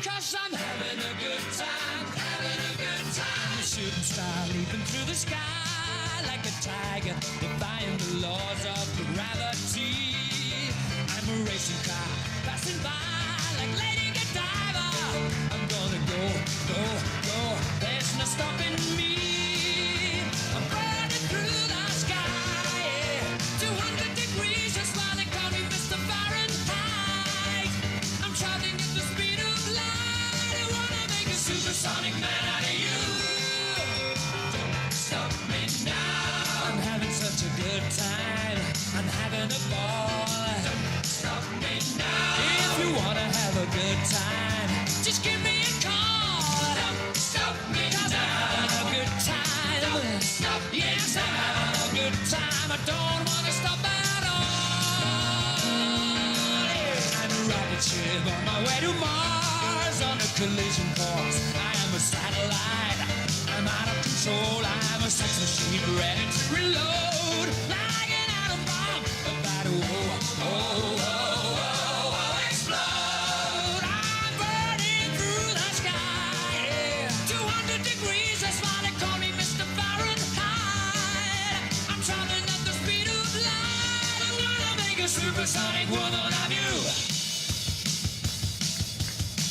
'cause I'm having a good time, having a good time. A shooting star leaping through the sky like a tiger, defying the laws of gravity. I'm a racing car passing by like Lady Godiva. I'm gonna go, go, go, there's no stopping me. I'm burning through the sky, yeah. 200 degrees, that's why they call me Mr. Fahrenheit. I'm traveling at the speed of light. I wanna make a supersonic man out of you. Don't stop me now. I'm having such a good time. I'm having a ball. Don't stop me now. If you wanna have a good time, just give me a call. Don't stop me now. I'm having a good time. Don't stop me now. Yes, I'm having a good time. I don't wanna stop at all. Yeah. I'm a rocket ship on my way to Mars on a collision course. I am a satellite. I'm out of control. I'm a sex machine ready to reload. Like an atom bomb about to explode. I'm burning through the sky, yeah. 200 degrees, that's why they call me Mr. Fahrenheit. I'm traveling at the speed of light. I'm gonna make a supersonic woman of you.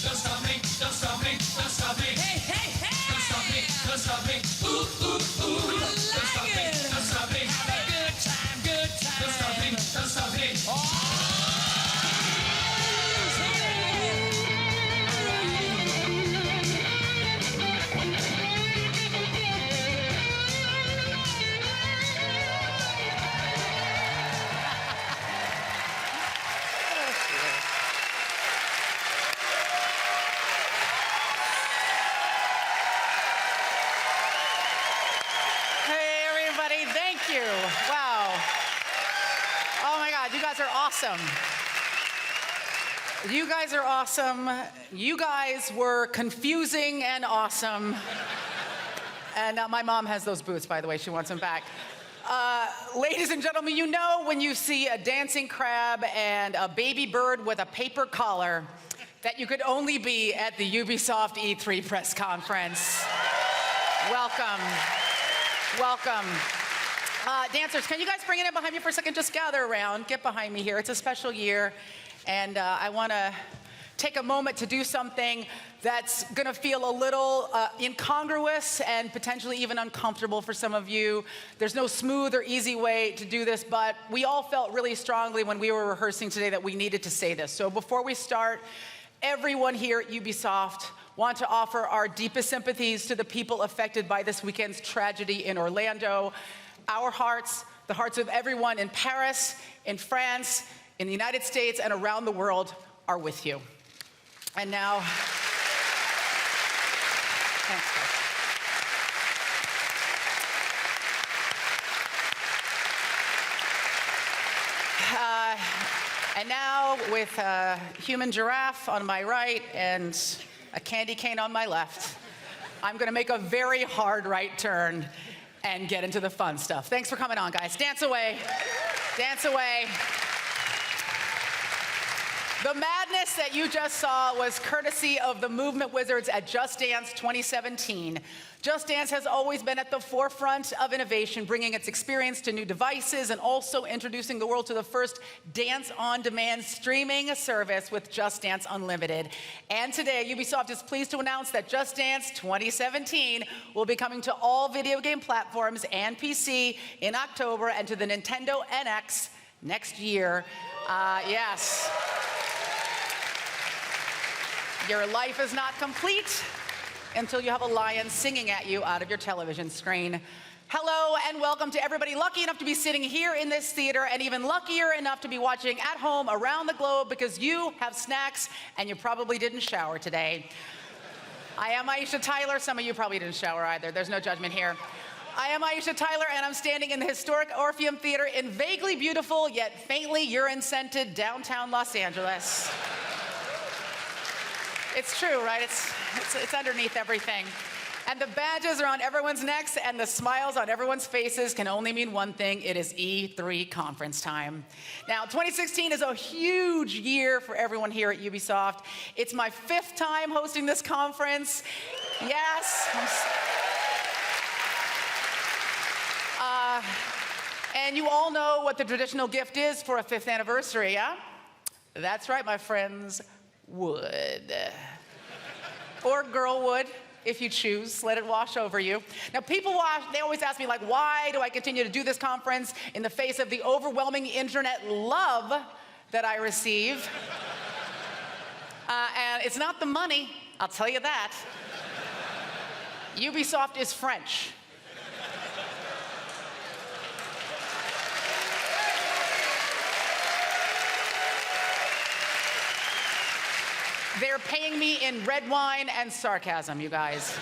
Don't stop me, don't stop me, don't stop me. Hey, hey, hey! Don't stop me, don't stop me. Ooh, ooh, ooh. Don't stop me, don't stop me. Have a good time, good time. Don't stop me, don't stop me. Oh! Hey, everybody, thank you. Wow. Oh my God, you guys are awesome. You guys are awesome. You guys were confusing and awesome. And my mom has those boots, by the way. She wants them back. Ladies and gentlemen, you know when you see a dancing crab and a baby bird with a paper collar that you could only be at the Ubisoft E3 press conference. Welcome. Welcome. Dancers, can you guys bring it in behind me for a second? Just gather around. Get behind me here. It's a special year, and I want to take a moment to do something that's going to feel a little incongruous and potentially even uncomfortable for some of you. There's no smooth or easy way to do this, but we all felt really strongly when we were rehearsing today that we needed to say this. So before we start, everyone here at Ubisoft want to offer our deepest sympathies to the people affected by this weekend's tragedy in Orlando. Our hearts, the hearts of everyone in Paris, in France, in the United States, and around the world are with you. And now, thanks, guys. And now, with a human giraffe on my right and a candy cane on my left, I'm gonna make a very hard right turn and get into the fun stuff. Thanks for coming on, guys. Dance away. Dance away. The madness that you just saw was courtesy of the Movement Wizards at Just Dance 2017. Just Dance has always been at the forefront of innovation, bringing its experience to new devices and also introducing the world to the first dance-on-demand streaming service with Just Dance Unlimited. And today, Ubisoft is pleased to announce that Just Dance 2017 will be coming to all video game platforms and PC in October and to the Nintendo NX next year. Yes. Your life is not complete until you have a lion singing at you out of your television screen. Hello and welcome to everybody lucky enough to be sitting here in this theater and even luckier enough to be watching at home around the globe because you have snacks and you probably didn't shower today. I am Aisha Tyler. Some of you probably didn't shower either. There's no judgment here. I am Aisha Tyler, and I'm standing in the historic Orpheum Theater in vaguely beautiful, yet faintly urine-scented downtown Los Angeles. It's true, right? It's underneath everything. And the badges around everyone's necks and the smiles on everyone's faces can only mean one thing. It is E3 conference time. Now, 2016 is a huge year for everyone here at Ubisoft. It's my 5th time hosting this conference. Yes. And you all know what the traditional gift is for a 5th anniversary, yeah? That's right, my friends, wood. Or girl wood, if you choose. Let it wash over you. Now, they always ask me, like, why do I continue to do this conference in the face of the overwhelming internet love that I receive? And it's not the money, I'll tell you that. Ubisoft is French. They're paying me in red wine and sarcasm, you guys.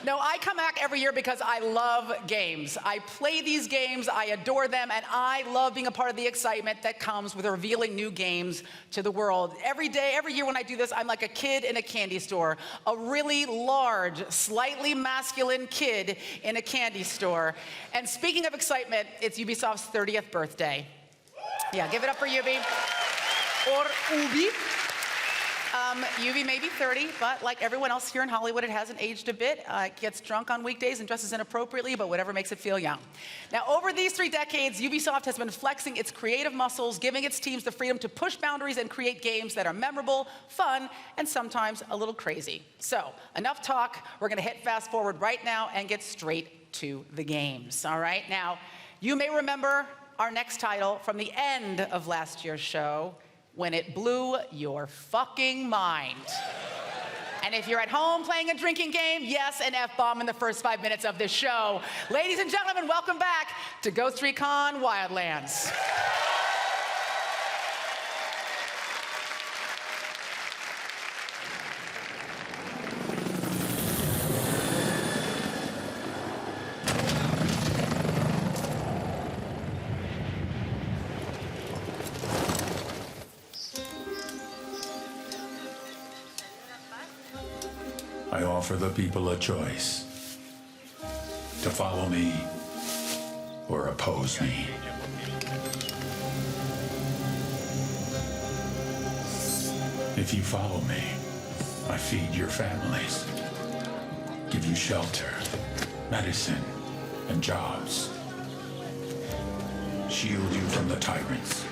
No, I come back every year because I love games. I play these games, I adore them, and I love being a part of the excitement that comes with revealing new games to the world. Every day, every year when I do this, I'm like a kid in a candy store. A really large, slightly masculine kid in a candy store. And speaking of excitement, it's Ubisoft's 30th birthday. Yeah, give it up for Ubi. Or Ubi. Ubi may be 30, but like everyone else here in Hollywood, it hasn't aged a bit. It gets drunk on weekdays and dresses inappropriately, but whatever makes it feel young. Now, over these 3 decades, Ubisoft has been flexing its creative muscles, giving its teams the freedom to push boundaries and create games that are memorable, fun, and sometimes a little crazy. So, enough talk. We're going to hit fast forward right now and get straight to the games. All right? Now, you may remember our next title from the end of last year's show, when it blew your fucking mind. And if you're at home playing a drinking game, yes, an F-bomb in the first 5 minutes of this show. Ladies and gentlemen, welcome back to Ghost Recon Wildlands. I offer the people a choice, to follow me or oppose me. If you follow me, I feed your families, give you shelter, medicine, and jobs, shield you from the tyrants,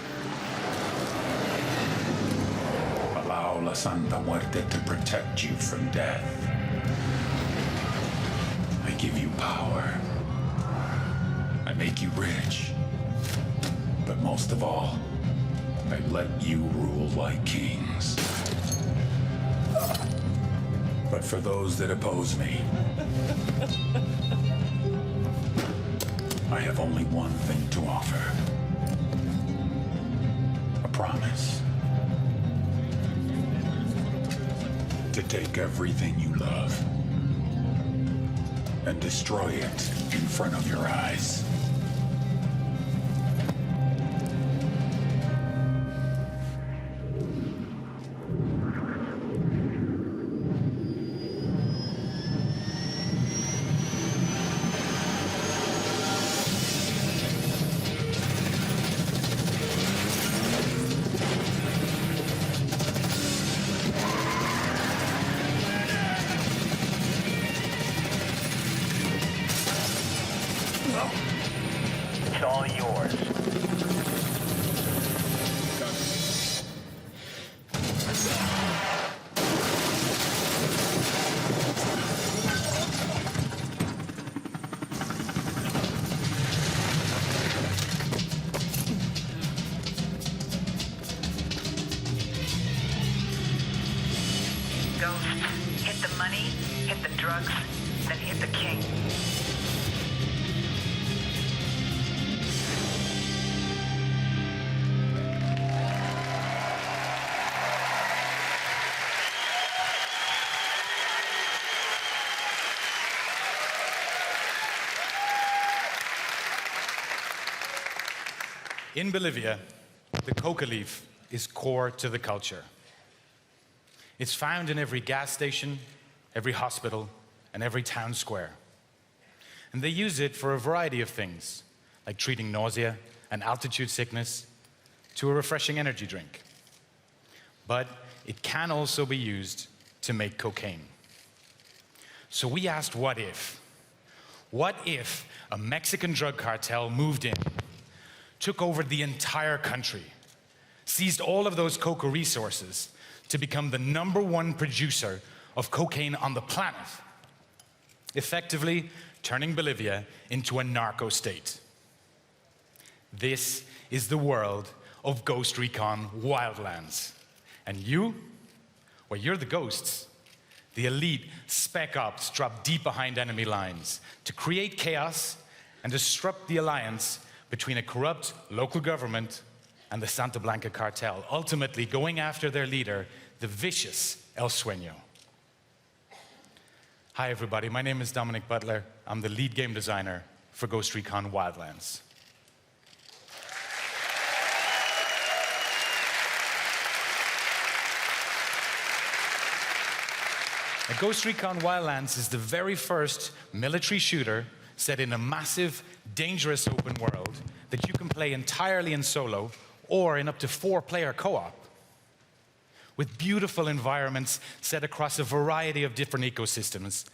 allow La Santa Muerte to protect you from death. I give you power. I make you rich. But most of all, I let you rule like kings. But for those that oppose me, I have only one thing to offer. A promise. To take everything you love and destroy it in front of your eyes. It's all yours. Ghost, hit the money, hit the drugs, then hit the king. In Bolivia, the coca leaf is core to the culture. It's found in every gas station, every hospital, and every town square. And they use it for a variety of things, like treating nausea and altitude sickness, to a refreshing energy drink. But it can also be used to make cocaine. So we asked, what if? What if a Mexican drug cartel moved in, took over the entire country, seized all of those coca resources to become the #1 producer of cocaine on the planet, effectively turning Bolivia into a narco state? This is the world of Ghost Recon Wildlands. And you? Well, you're the ghosts. The elite spec ops drop deep behind enemy lines to create chaos and disrupt the alliance between a corrupt local government and the Santa Blanca cartel, ultimately going after their leader, the vicious El Sueño. Hi everybody, my name is Dominic Butler. I'm the lead game designer for Ghost Recon Wildlands. Now, Ghost Recon Wildlands is the very first military shooter set in a massive, dangerous open world that you can play entirely in solo or in up to 4-player co-op, with beautiful environments set across a variety of different ecosystems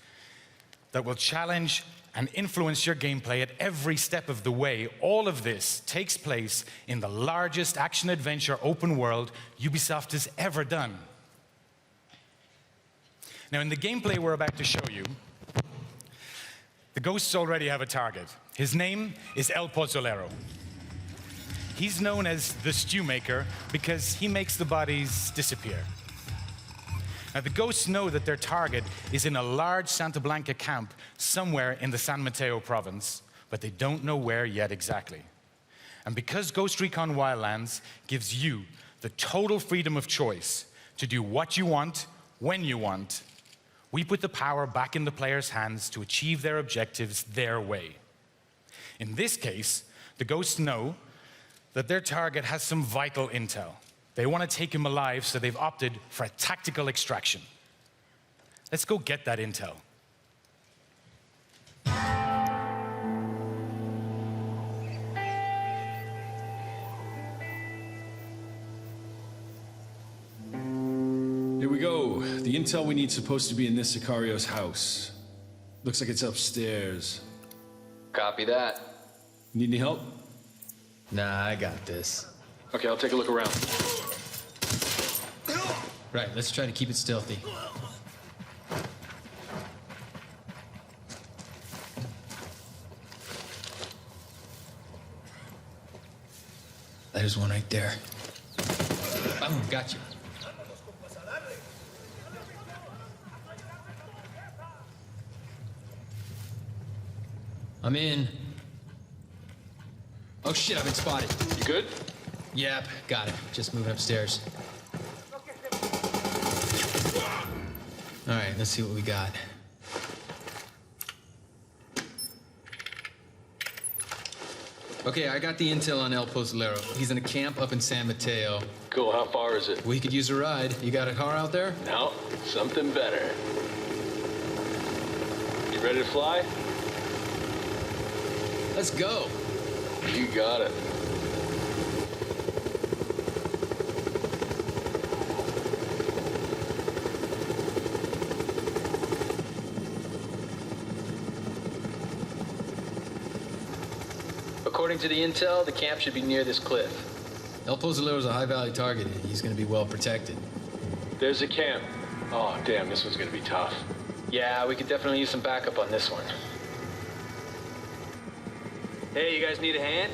that will challenge and influence your gameplay at every step of the way. All of this takes place in the largest action-adventure open world Ubisoft has ever done. Now, in the gameplay we're about to show you, the ghosts already have a target. His name is El Pozolero. He's known as the Stew Maker because he makes the bodies disappear. Now, the ghosts know that their target is in a large Santa Blanca camp somewhere in the San Mateo province, but they don't know where yet exactly. And because Ghost Recon Wildlands gives you the total freedom of choice to do what you want, when you want, we put the power back in the players' hands to achieve their objectives their way. In this case, the ghosts know that their target has some vital intel. They want to take him alive, so they've opted for a tactical extraction. Let's go get that intel. Here we go. The intel we need is supposed to be in this Sicario's house. Looks like it's upstairs. Copy that. Need any help? Nah, I got this. Okay, I'll take a look around. Right, let's try to keep it stealthy. There's one right there. Boom, got you. I'm in. Oh shit, I've been spotted. You good? Yep, got it. Just moving upstairs. All right, let's see what we got. Okay, I got the intel on El Pozolero. He's in a camp up in San Mateo. Cool, how far is it? We could use a ride. You got a car out there? No, something better. You ready to fly? Let's go. You got it. According to the intel, the camp should be near this cliff. El Pozolero's a high-value target. He's gonna be well protected. There's a camp. Oh, damn, this one's gonna be tough. Yeah, we could definitely use some backup on this one. Hey, you guys need a hand?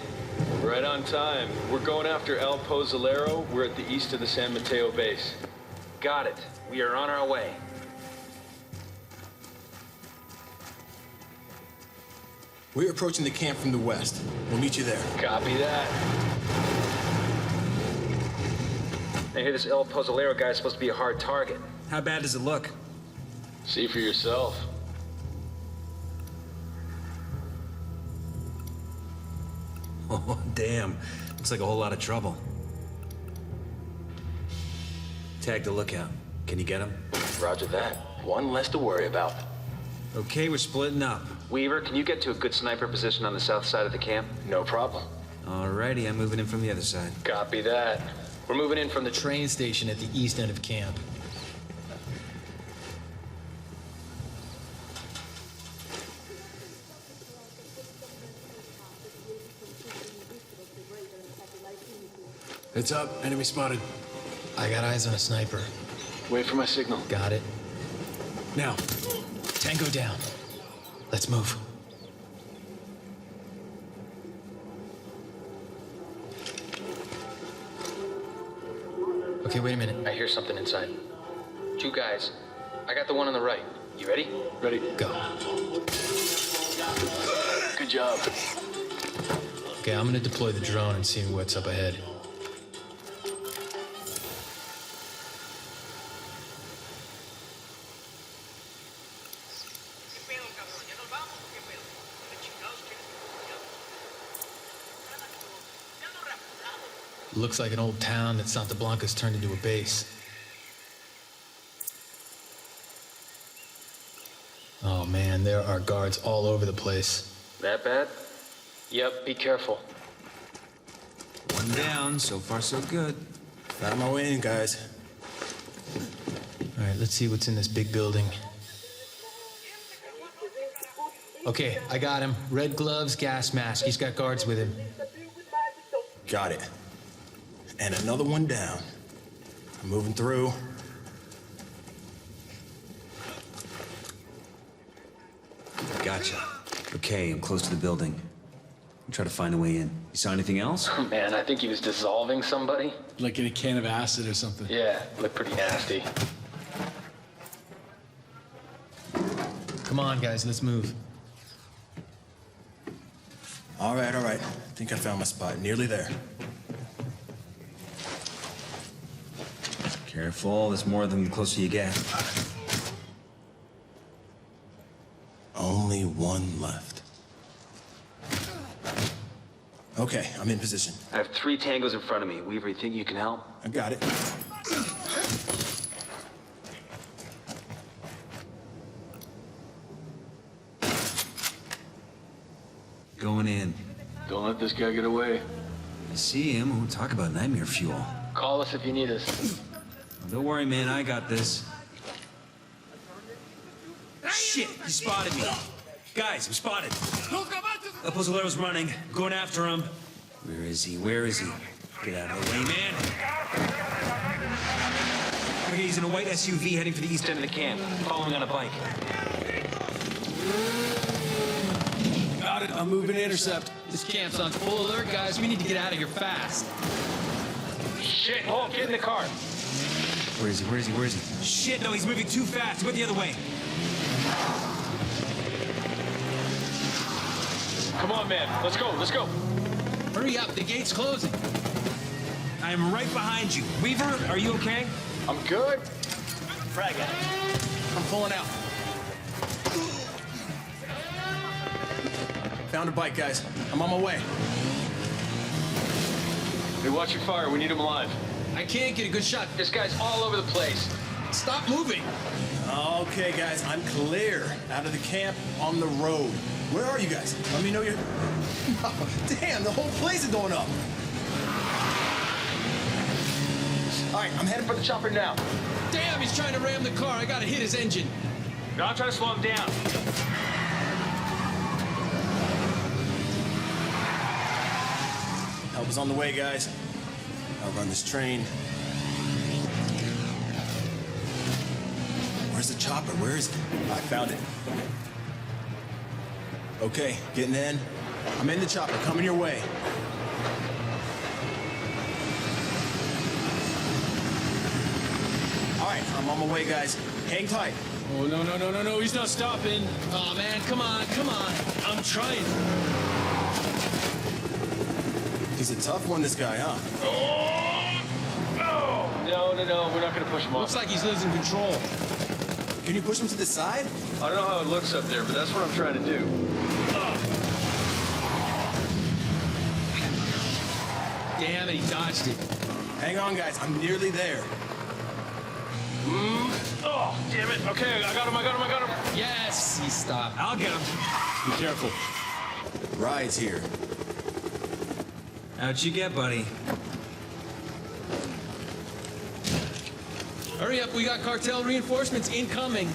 Right on time. We're going after El Pozolero. We're at the east of the San Mateo base. Got it. We are on our way. We're approaching the camp from the west. We'll meet you there. Copy that. I hear this El Pozolero guy's supposed to be a hard target. How bad does it look? See for yourself. Oh, damn. Looks like a whole lot of trouble. Tag the lookout. Can you get him? Roger that. One less to worry about. Okay, we're splitting up. Weaver, can you get to a good sniper position on the south side of the camp? No problem. Alrighty, I'm moving in from the other side. Copy that. We're moving in from the Train station at the east end of camp. Heads up, enemy spotted. I got eyes on a sniper. Wait for my signal. Got it. Now. Tango down. Let's move. Okay, wait a minute. I hear something inside. 2 guys. I got the one on the right. You ready? Ready. Go. Good job. Okay, I'm gonna deploy the drone and see what's up ahead. Looks like an old town that Santa Blanca's turned into a base. Oh man, there are guards all over the place. That bad? Yep, be careful. One down, so far so good. Found my way in, guys. All right, let's see what's in this big building. Okay, I got him. Red gloves, gas mask. He's got guards with him. Got it. And another one down. I'm moving through. Gotcha. Okay, I'm close to the building. I'll try to find a way in. You saw anything else? Oh, man, I think he was dissolving somebody. Like in a can of acid or something. Yeah, looked pretty nasty. Come on, guys, let's move. All right, all right. I think I found my spot. Nearly there. Careful, there's more of them the closer you get. Only one left. Okay, I'm in position. I have 3 tangos in front of me. Weaver, you think you can help? I got it. Going in. Don't let this guy get away. I see him. We'll talk about nightmare fuel. Call us if you need us. Don't worry, man. I got this. Shit! He spotted me. Guys, I'm spotted. El Pozolero's running. Going after him. Where is he? Where is he? Get out of the way, man. Okay, he's in a white SUV heading for the east end of the camp. Following on a bike. Got it. I'm moving to intercept. This camp's on full alert, guys. We need to get out of here fast. Shit, Hulk, get in the car. Where is he? Where is he? Where is he? Shit, no, he's moving too fast. He went the other way. Come on, man. Let's go, let's go. Hurry up, the gate's closing. I am right behind you. Weaver, are you okay? I'm good. Frag out. I'm pulling out. Found a bike, guys. I'm on my way. Hey, watch your fire. We need him alive. I can't get a good shot. This guy's all over the place. Stop moving. Okay, guys, I'm clear. Out of the camp, on the road. Where are you guys? Let me know you're... Damn, the whole place is going up. All right, I'm heading for the chopper now. Damn, he's trying to ram the car. I gotta hit his engine. No, I'm trying to slow him down. Help is on the way, guys. I'll run this train. Where's the chopper? Where is it? I found it. Okay, getting in. I'm in the chopper, coming your way. All right, I'm on my way, guys. Hang tight. Oh, no, no, no, no, no. He's not stopping. Oh man, come on, come on. I'm trying. He's a tough one, this guy, huh? No, no, no. We're not going to push him off. Looks like he's losing control. Can you push him to the side? I don't know how it looks up there, but that's what I'm trying to do. Damn it, he dodged it. Hang on, guys. I'm nearly there. Oh, damn it. Okay, I got him. Yes, he stopped. I'll get him. Be careful. Ride's here. How'd you get, buddy? Hurry up, we got cartel reinforcements incoming.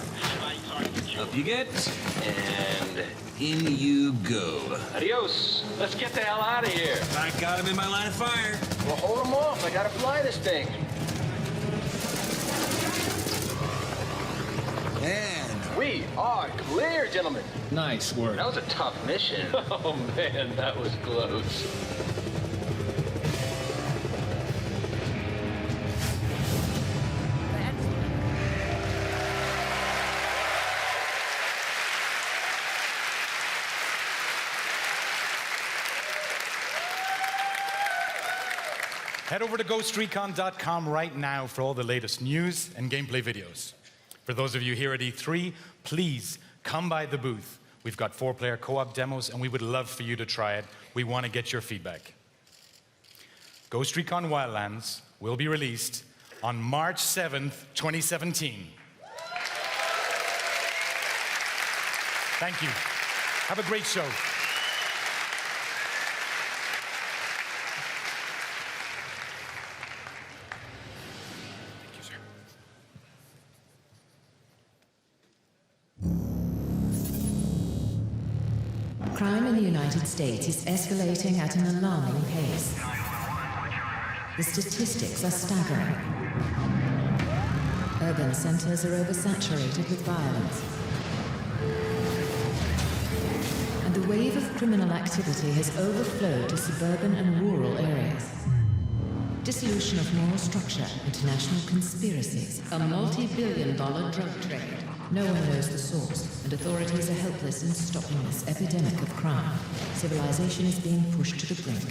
Up you get, and in you go. Adios. Let's get the hell out of here. I got him in my line of fire. Well, hold him off. I gotta fly this thing. And We are clear, gentlemen. Nice work. That was a tough mission. Oh, man, that was close. Head over to ghostrecon.com right now for all the latest news and gameplay videos. For those of you here at E3, please come by the booth. We've got 4-player co-op demos, and we would love for you to try it. We want to get your feedback. Ghost Recon Wildlands will be released on March 7th, 2017. Thank you. Have a great show. Crime in the United States is escalating at an alarming pace. The statistics are staggering. Urban centers are oversaturated with violence. And the wave of criminal activity has overflowed to suburban and rural areas. Dissolution of moral structure, international conspiracies, a multi-billion-dollar drug trade. No one knows the source, and authorities are helpless in stopping this epidemic of crime. Civilization is being pushed to the brink.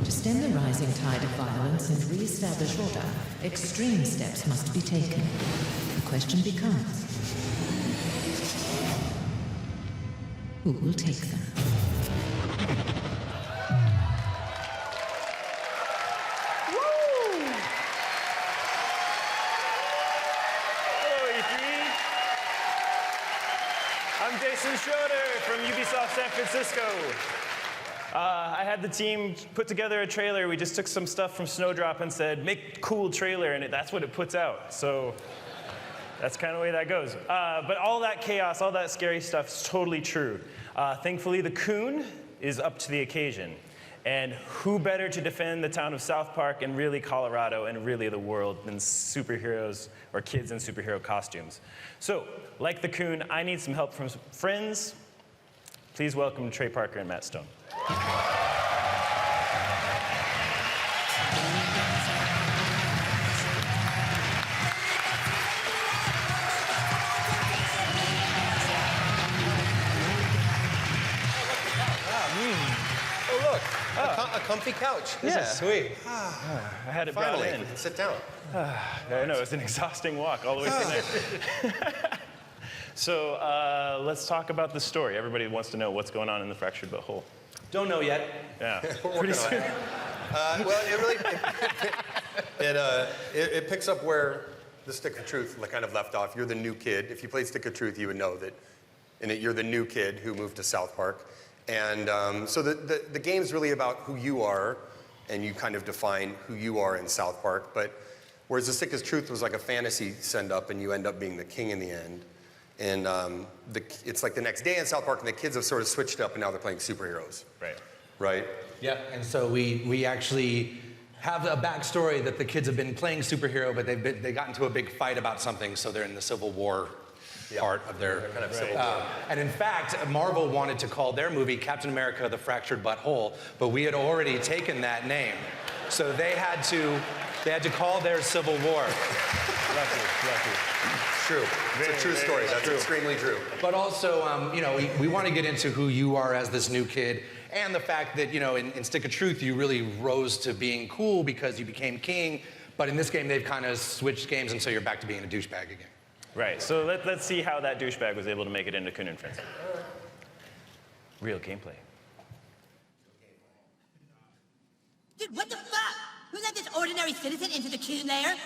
To stem the rising tide of violence and re-establish order, extreme steps must be taken. The question becomes, who will take them? From Ubisoft San Francisco. I had the team put together a trailer. We just took some stuff from Snowdrop and said, make a cool trailer, and that's what it puts out. So that's kind of the way that goes. But all that chaos, all that scary stuff is totally true. Thankfully, the Coon is up to the occasion. And who better to defend the town of South Park and really Colorado and really the world than superheroes or kids in superhero costumes. So, like the Coon, I need some help from some friends. Please welcome Trey Parker and Matt Stone. Oh, look, a comfy couch. This is sweet. I had it Finally, brought in. we can sit down. I know, it's an exhausting walk all the way through there. So let's talk about the story. Everybody wants to know what's going on in the Fractured But Whole. Don't know yet. Yeah. We're working on it. Well, it really it picks up where the Stick of Truth kind of left off. You're the new kid. If you played Stick of Truth, you would know that in it you're the new kid who moved to South Park. And so the game's really about who you are, and you kind of define who you are in South Park. But whereas the Stick of Truth was like a fantasy send-up, and you end up being the king in the end. And it's like the next day in South Park, and the kids have sort of switched up, and now they're playing superheroes. Right. Right? Yeah, and so we actually have a backstory that the kids have been playing superhero, but they got into a big fight about something, so they're in the Civil War part of their kind of Civil War. And in fact, Marvel wanted to call their movie Captain America: The Fractured But Whole, but we had already taken that name, so they had to call their Civil War. Lucky. True. It's a true story. That's extremely true. But also, we want to get into who you are as this new kid, and the fact that, in Stick of Truth, you really rose to being cool because you became king. But in this game, they've kind of switched games, and so you're back to being a douchebag again. Right. So let's see how that douchebag was able to make it into Coon and Friends. Real gameplay. Dude, what the fuck? Who let this ordinary citizen into the Coon lair?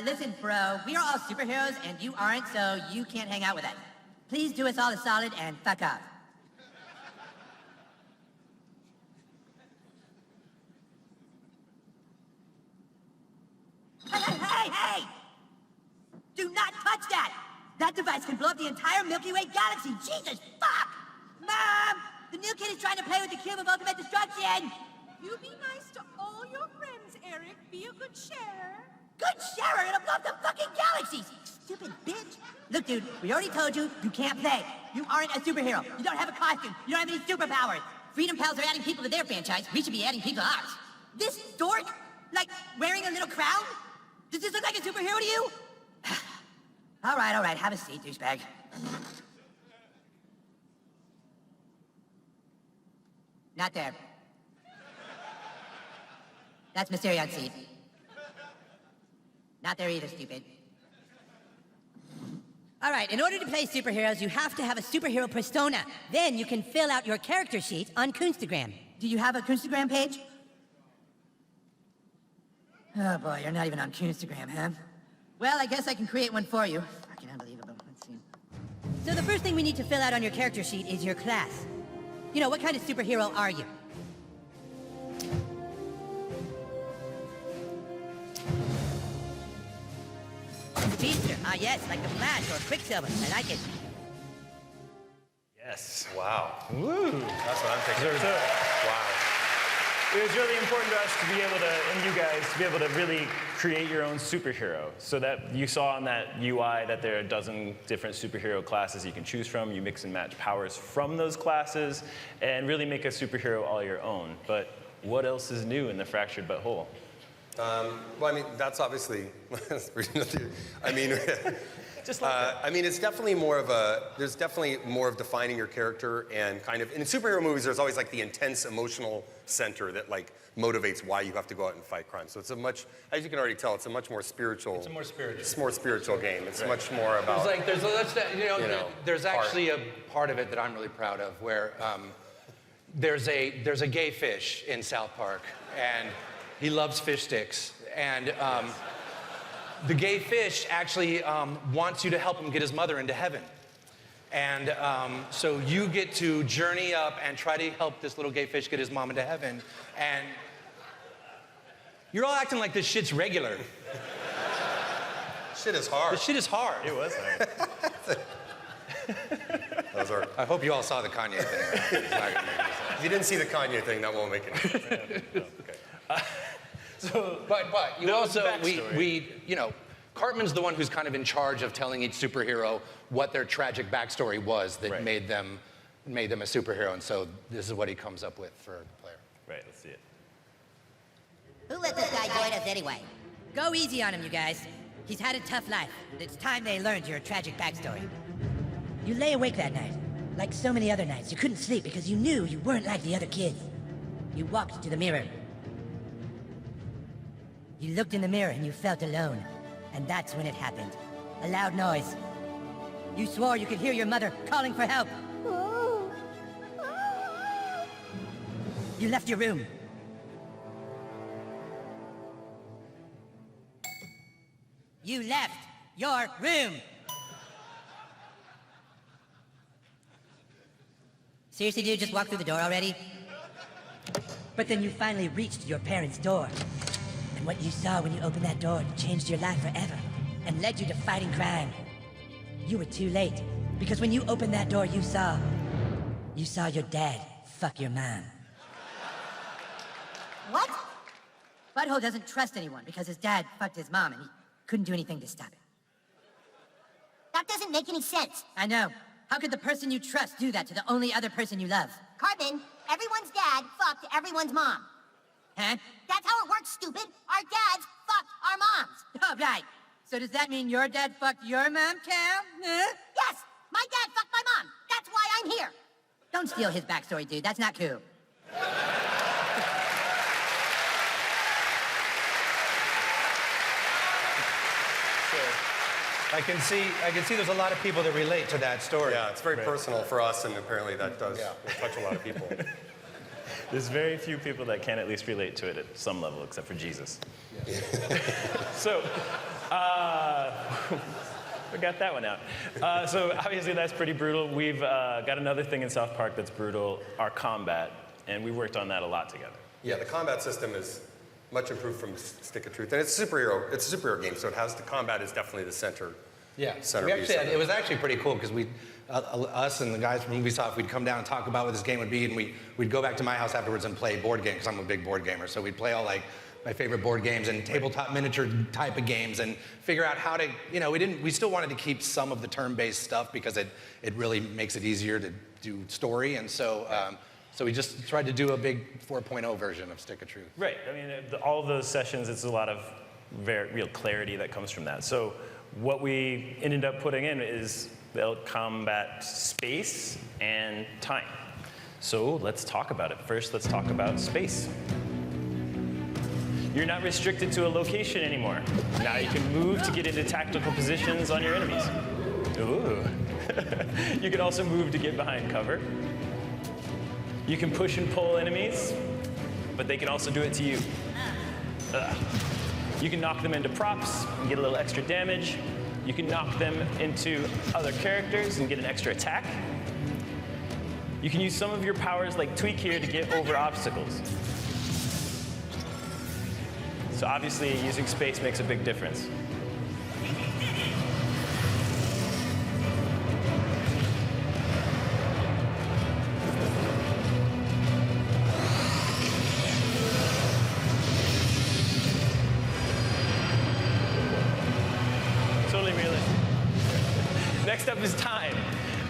Listen, bro, we are all superheroes and you aren't, so you can't hang out with us. Please do us all a solid and fuck off. Hey! Do not touch that! That device can blow up the entire Milky Way galaxy! Jesus, fuck! Mom! The new kid is trying to play with the cube of ultimate destruction! You be nice to all your friends, Eric. Be a good sharer. Good sharer! It'll blow up the fucking galaxies! Stupid bitch! Look, dude, we already told you, you can't play. You aren't a superhero. You don't have a costume. You don't have any superpowers. Freedom Pals are adding people to their franchise. We should be adding people to ours. This dork? Like, wearing a little crown? Does this look like a superhero to you? All right, have a seat, douchebag. Not there. That's Mysterion's seat. Not there either, stupid. All right, in order to play superheroes, you have to have a superhero persona. Then you can fill out your character sheet on Kunstagram. Do you have a Kunstagram page? Oh boy, you're not even on Kunstagram, huh? Well, I guess I can create one for you. Fucking unbelievable. Let's see. So the first thing we need to fill out on your character sheet is your class. You know, what kind of superhero are you? Speedster. Ah, yes, like the Flash or Quicksilver. I like it. Yes. Wow. Woo. That's what I'm thinking. Wow. It was really important to us to be able to, and you guys, to be able to really create your own superhero. So that you saw on that UI that there are a dozen different superhero classes you can choose from. You mix and match powers from those classes and really make a superhero all your own. But what else is new in the Fractured But Whole? Well, I mean, that's obviously, I mean, just like I mean, it's definitely more of there's definitely more of defining your character and kind of, in superhero movies, there's always like the intense emotional center that like motivates why you have to go out and fight crime. So it's a much, as you can already tell, it's a much more spiritual. It's a more spiritual. It's a more spiritual game. It's much more about. There's actually a part of it that I'm really proud of where there's a gay fish in South Park and he loves fish sticks and the gay fish actually wants you to help him get his mother into heaven. And so you get to journey up and try to help this little gay fish get his mom into heaven. And you're all acting like this shit's regular. Shit is hard. The shit is hard. It was hard. I hope you all saw the Kanye thing. If you didn't see the Kanye thing, that won't make any sense. Okay. But you also, we, you know, Cartman's the one who's kind of in charge of telling each superhero what their tragic backstory was that made them a superhero, and so this is what he comes up with for the player. Right, let's see it. Who let this guy join us anyway? Go easy on him, you guys. He's had a tough life, and it's time they learned your tragic backstory. You lay awake that night. Like so many other nights, you couldn't sleep because you knew you weren't like the other kids. You walked to the mirror. You looked in the mirror and you felt alone. And that's when it happened. A loud noise. You swore you could hear your mother calling for help. You left your room. You left your room. Seriously, dude, just walk through the door already? But then you finally reached your parents' door. And what you saw when you opened that door changed your life forever and led you to fighting crime. You were too late, because when you opened that door, you saw your dad fuck your mom. What? Butthole doesn't trust anyone because his dad fucked his mom and he couldn't do anything to stop it. That doesn't make any sense. I know. How could the person you trust do that to the only other person you love? Cartman, everyone's dad fucked everyone's mom. Huh? That's how it works, stupid. Our dads fucked our moms. Oh, right. So does that mean your dad fucked your mom, Cal? Huh? Yes, my dad fucked my mom. That's why I'm here. Don't steal his backstory, dude. That's not cool. I can see there's a lot of people that relate to that story. Yeah, it's very personal for us, and apparently that does touch a lot of people. There's very few people that can at least relate to it at some level, except for Jesus. So, We got that one out. So obviously that's pretty brutal. We've got another thing in South Park that's brutal, our combat, and we worked on that a lot together. Yeah, the combat system is much improved from Stick of Truth, and it's a superhero game, so the combat is definitely the center. Yeah, centerpiece. it was actually pretty cool because us and the guys from Ubisoft, we'd come down and talk about what this game would be, and we'd go back to my house afterwards and play board games because I'm a big board gamer. So we'd play all like my favorite board games and tabletop miniature type of games and figure out how to, we still wanted to keep some of the turn-based stuff because it really makes it easier to do story, and so we just tried to do a big 4.0 version of Stick of Truth. Right. I mean, all of those sessions, it's a lot of real clarity that comes from that. So what we ended up putting in is they'll combat space and time. So let's talk about it. First, let's talk about space. You're not restricted to a location anymore. Now you can move to get into tactical positions on your enemies. Ooh. You can also move to get behind cover. You can push and pull enemies, but they can also do it to you. You can knock them into props and get a little extra damage. You can knock them into other characters and get an extra attack. You can use some of your powers like Tweak here to get over obstacles. So obviously using space makes a big difference. Next up is time.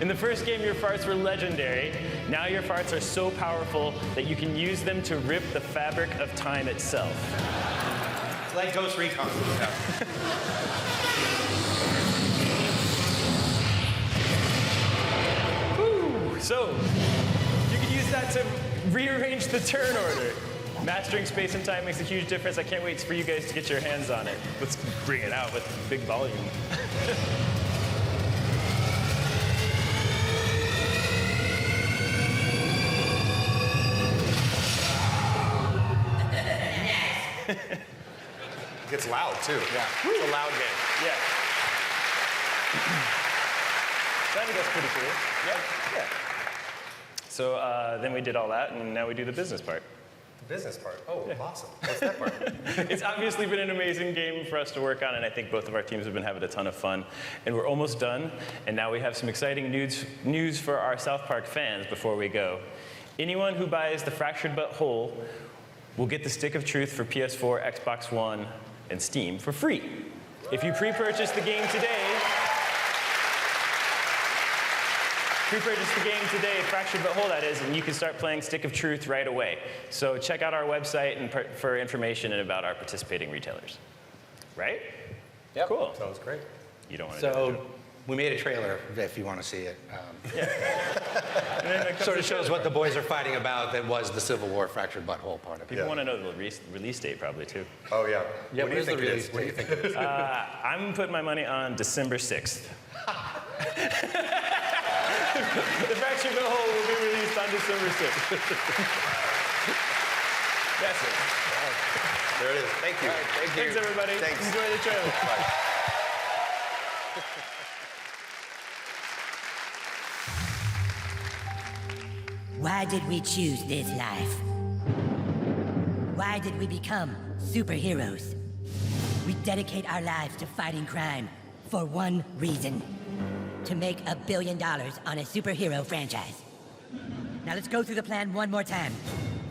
In the first game, your farts were legendary. Now your farts are so powerful that you can use them to rip the fabric of time itself. It's like Ghost Recon. Woo! So, you can use that to rearrange the turn order. Mastering space and time makes a huge difference. I can't wait for you guys to get your hands on it. Let's bring it out with big volume. It gets loud, too. Yeah. It's a loud game. Yeah. So I think that's pretty cool. Yeah. So then we did all that, and now we do the business part. The business part? Oh, yeah. Awesome. What's that part? It's obviously been an amazing game for us to work on, and I think both of our teams have been having a ton of fun. And we're almost done, and now we have some exciting news for our South Park fans before we go. Anyone who buys the Fractured But Whole will get the Stick of Truth for PS4, Xbox One, and Steam for free. If you pre-purchase the game today, Fractured But Whole that is, and you can start playing Stick of Truth right away. So check out our website and for information and about our participating retailers. Right? Yep. Cool. Sounds great. You don't want to do So we made a trailer if you want to see it. Sort of shows what the boys are fighting about that was the Civil War Fractured But Whole part of it. People want to know the release date probably too. Oh yeah. Yeah, what do you think it is? What do you think it is? I'm putting my money on December 6th. The Fractured But Whole will be released on December 6th. That's it. There it is. Thank you. Right, thank you. Thanks, everybody. Thanks. Enjoy the trailer. Bye. Why did we choose this life? Why did we become superheroes? We dedicate our lives to fighting crime for one reason: to make $1 billion on a superhero franchise. Now let's go through the plan one more time.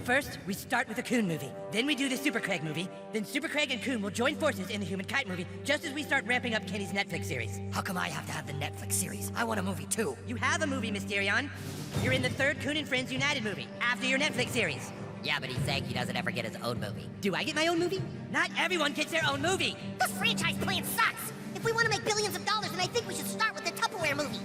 First, we start with the Coon movie. Then we do the Super Craig movie. Then Super Craig and Coon will join forces in the Human Kite movie, just as we start ramping up Kenny's Netflix series. How come I have to have the Netflix series? I want a movie too. You have a movie, Mysterion. You're in the third Coon and Friends United movie, after your Netflix series. Yeah, but he's saying he doesn't ever get his own movie. Do I get my own movie? Not everyone gets their own movie. This franchise plan sucks. If we want to make billions of dollars, then I think we should start with the Tupperware movie.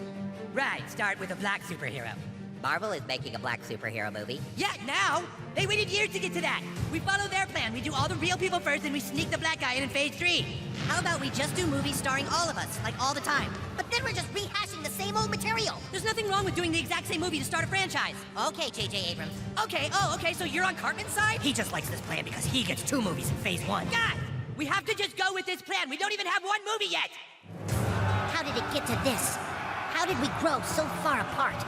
Right, start with a black superhero. Marvel is making a black superhero movie. Yeah, now! They waited years to get to that. We follow their plan. We do all the real people first, and we sneak the black guy in phase 3. How about we just do movies starring all of us, like all the time? But then we're just rehashing the same old material. There's nothing wrong with doing the exact same movie to start a franchise. Okay, J.J. Abrams. Okay, okay, so you're on Cartman's side? He just likes this plan because he gets 2 movies in phase 1. God! We have to just go with this plan. We don't even have one movie yet. How did it get to this? How did we grow so far apart?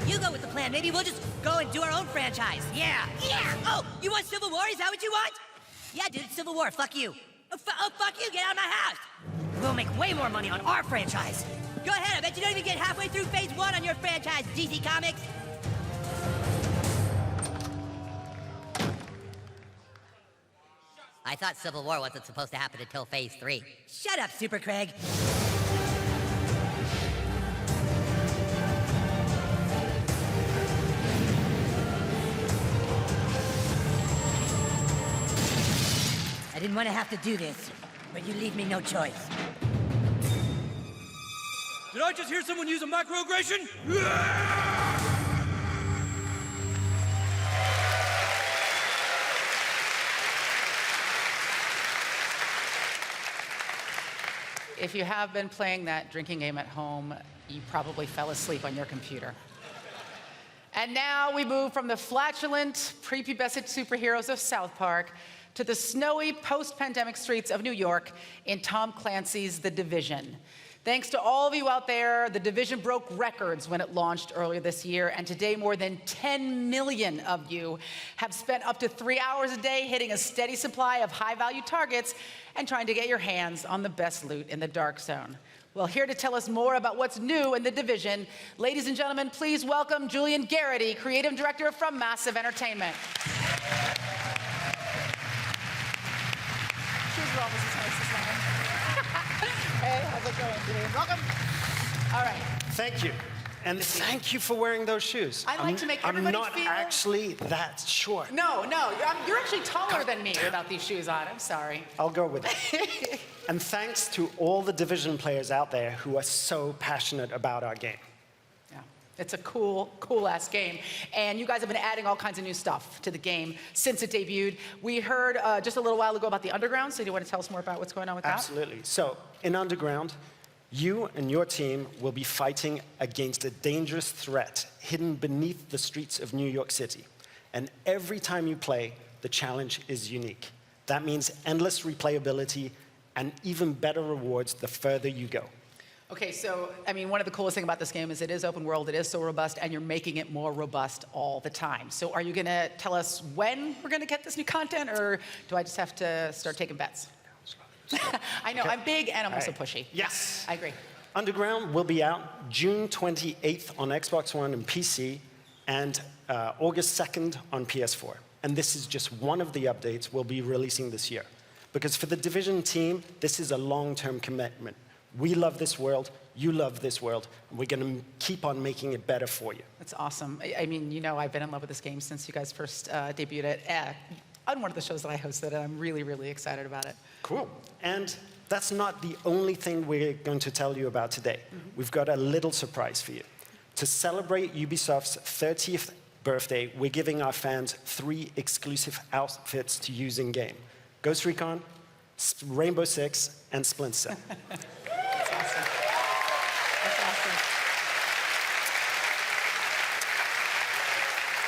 You go with the plan. Maybe we'll just go and do our own franchise. Yeah. Yeah. Oh, you want Civil War? Is that what you want? Yeah, dude, Civil War. Fuck you. Oh, fuck you. Get out of my house. We'll make way more money on our franchise. Go ahead. I bet you don't even get halfway through phase 1 on your franchise, DC Comics. I thought Civil War wasn't supposed to happen until phase 3. Shut up, Super Craig. I didn't want to have to do this, but you leave me no choice. Did I just hear someone use a microaggression? If you have been playing that drinking game at home, you probably fell asleep on your computer. And now we move from the flatulent, prepubescent superheroes of South Park to the snowy, post-pandemic streets of New York in Tom Clancy's The Division. Thanks to all of you out there, The Division broke records when it launched earlier this year, and today more than 10 million of you have spent up to 3 hours a day hitting a steady supply of high-value targets and trying to get your hands on the best loot in the Dark Zone. Well, here to tell us more about what's new in The Division, ladies and gentlemen, please welcome Julian Garrity, Creative Director from Massive Entertainment. Hey, how's it going today? Welcome. All right. Thank you. And thank you for wearing those shoes. I like to make everybody I'm not feel... actually that short. No, you're actually taller than me without these shoes on. I'm sorry. I'll go with it. And thanks to all the Division players out there who are so passionate about our game. It's a cool-ass game. And you guys have been adding all kinds of new stuff to the game since it debuted. We heard just a little while ago about the Underground, so do you want to tell us more about what's going on with that? Absolutely. So, in Underground, you and your team will be fighting against a dangerous threat hidden beneath the streets of New York City. And every time you play, the challenge is unique. That means endless replayability and even better rewards the further you go. Okay, so, I mean, one of the coolest things about this game is it is open world, it is so robust, and you're making it more robust all the time. So are you going to tell us when we're going to get this new content, or do I just have to start taking bets? I know, okay. I'm big and I'm also pushy. Yes. I agree. Underground will be out June 28th on Xbox One and PC, and August 2nd on PS4. And this is just one of the updates we'll be releasing this year. Because for the Division team, this is a long-term commitment. We love this world, you love this world, and we're going to keep on making it better for you. That's awesome. I mean, you know, I've been in love with this game since you guys first debuted it on one of the shows that I hosted, and I'm really, really excited about it. Cool. And that's not the only thing we're going to tell you about today. We've got a little surprise for you. To celebrate Ubisoft's 30th birthday, we're giving our fans 3 exclusive outfits to use in-game. Ghost Recon, Rainbow Six, and Splinter Cell. That's awesome. That's awesome.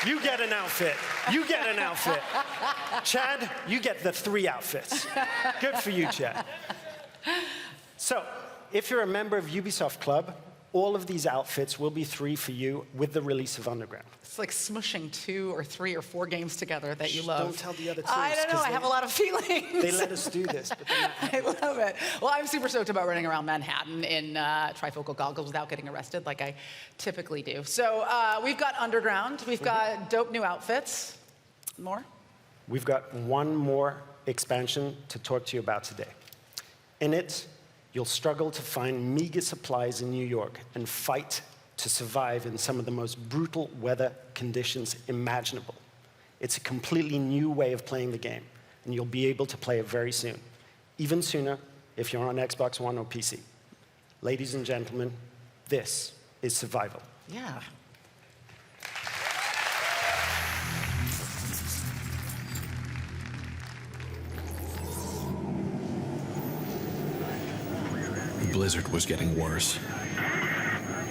You get an outfit. You get an outfit. Chad, you get the 3 outfits. Good for you, Chad. So, if you're a member of Ubisoft Club, all of these outfits will be free for you with the release of Underground. It's like smushing 2 or 3 or 4 games together that you love. Don't tell the other 2. I don't know, I have a lot of feelings. They let us do this, but they're not. I love it. Well, I'm super stoked about running around Manhattan in trifocal goggles without getting arrested like I typically do. So we've got Underground, we've got dope new outfits. More? We've got one more expansion to talk to you about today. In it, you'll struggle to find meager supplies in New York and fight to survive in some of the most brutal weather conditions imaginable. It's a completely new way of playing the game, and you'll be able to play it very soon. Even sooner if you're on Xbox One or PC. Ladies and gentlemen, this is Survival. Yeah. The blizzard was getting worse,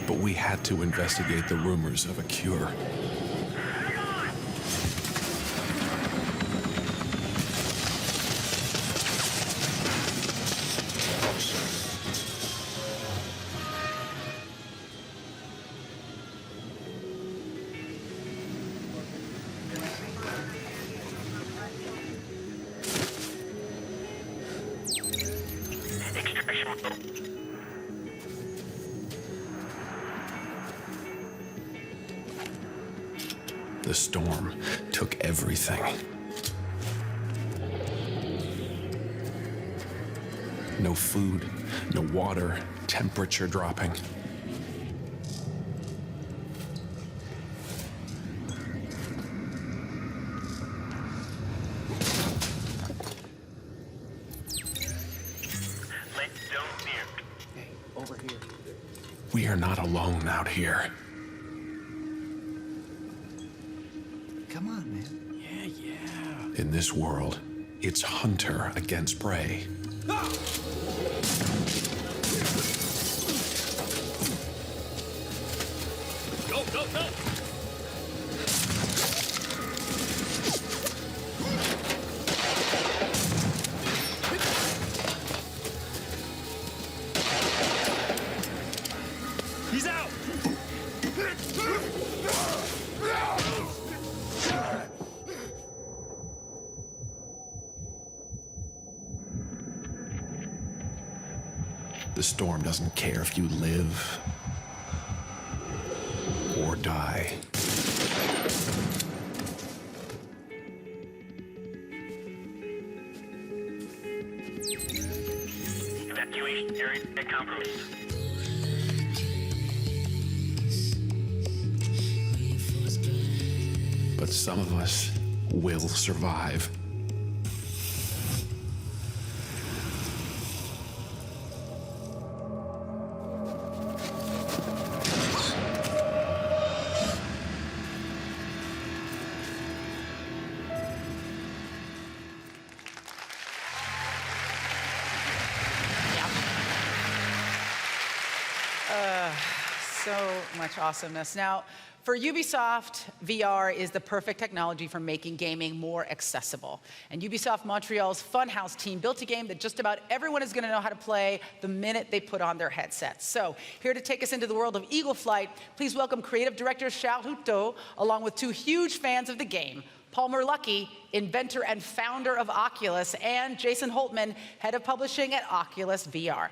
but we had to investigate the rumors of a cure. The storm took everything. No food, no water, temperature dropping. Over here. We are not alone out here. Come on, man. Yeah. In this world, it's hunter against prey. Go, go, go! He's out! The storm doesn't care if you live or die. Evacuation area compromised. But some of us will survive. So much awesomeness. Now, for Ubisoft, VR is the perfect technology for making gaming more accessible. And Ubisoft Montreal's Funhouse team built a game that just about everyone is going to know how to play the minute they put on their headsets. So, here to take us into the world of Eagle Flight, please welcome creative director Charles Houteau, along with two huge fans of the game, Palmer Luckey, inventor and founder of Oculus, and Jason Holtman, head of publishing at Oculus VR.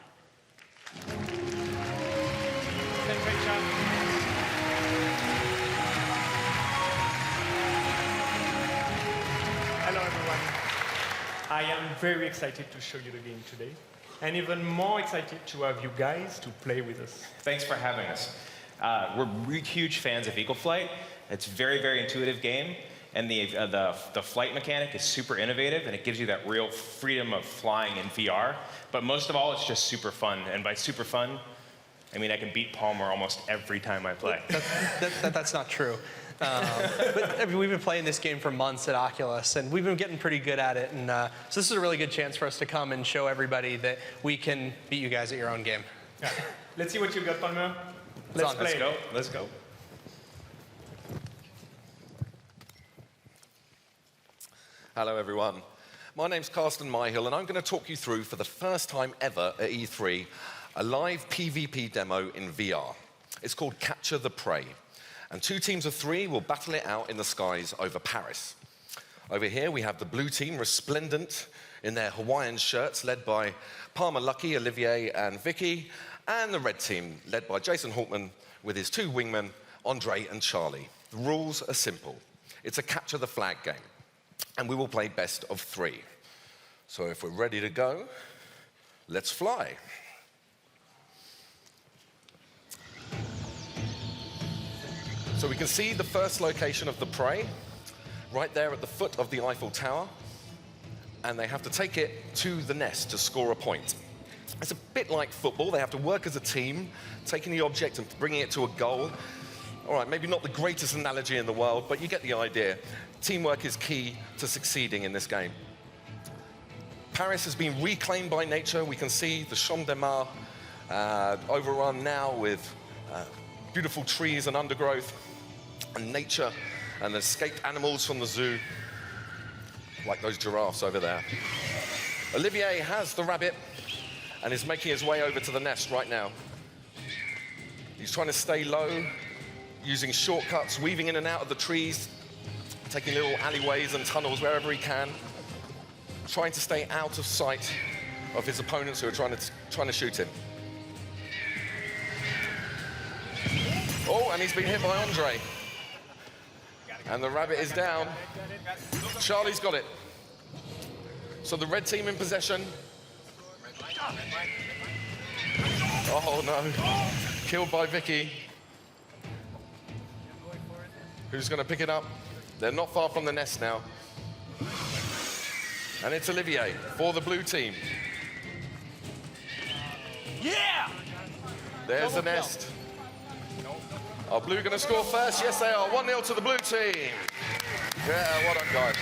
Hello, everyone. I am very excited to show you the game today, and even more excited to have you guys to play with us. Thanks for having us. We're huge fans of Eagle Flight. It's a very, very intuitive game, and the flight mechanic is super innovative, and it gives you that real freedom of flying in VR. But most of all, it's just super fun, and by super fun, I mean I can beat Palmer almost every time I play. That's not true. But I mean, we've been playing this game for months at Oculus, and we've been getting pretty good at it. And so this is a really good chance for us to come and show everybody that we can beat you guys at your own game. Yeah. Let's see what you got, Palmer. Let's go. Let's go. Hello, everyone. My name's Carsten Myhill, and I'm going to talk you through, for the first time ever at E3, a live PvP demo in VR. It's called Capture the Prey, and 2 teams of 3 will battle it out in the skies over Paris. Over here, we have the blue team, resplendent in their Hawaiian shirts, led by Palmer Luckey, Olivier, and Vicky, and the red team, led by Jason Holtman, with his 2 wingmen, Andre and Charlie. The rules are simple. It's a capture the flag game, and we will play best of 3. So if we're ready to go, let's fly. So we can see the first location of the prey, right there at the foot of the Eiffel Tower, and they have to take it to the nest to score a point. It's a bit like football. They have to work as a team, taking the object and bringing it to a goal. All right, maybe not the greatest analogy in the world, but you get the idea. Teamwork is key to succeeding in this game. Paris has been reclaimed by nature. We can see the Champ de Mars overrun now with beautiful trees and undergrowth and nature and escaped animals from the zoo, like those giraffes over there. Olivier has the rabbit and is making his way over to the nest right now. He's trying to stay low, using shortcuts, weaving in and out of the trees, taking little alleyways and tunnels wherever he can, trying to stay out of sight of his opponents who are trying to shoot him. Oh, and he's been hit by Andre. And the rabbit is down. Charlie's got it. So the red team in possession. Oh no. Killed by Vicky. Who's going to pick it up? They're not far from the nest now. And it's Olivier for the blue team. Yeah! There's the nest. Are blue going to score first? Yes, they are. 1-0 to the blue team. Yeah, well done, guys.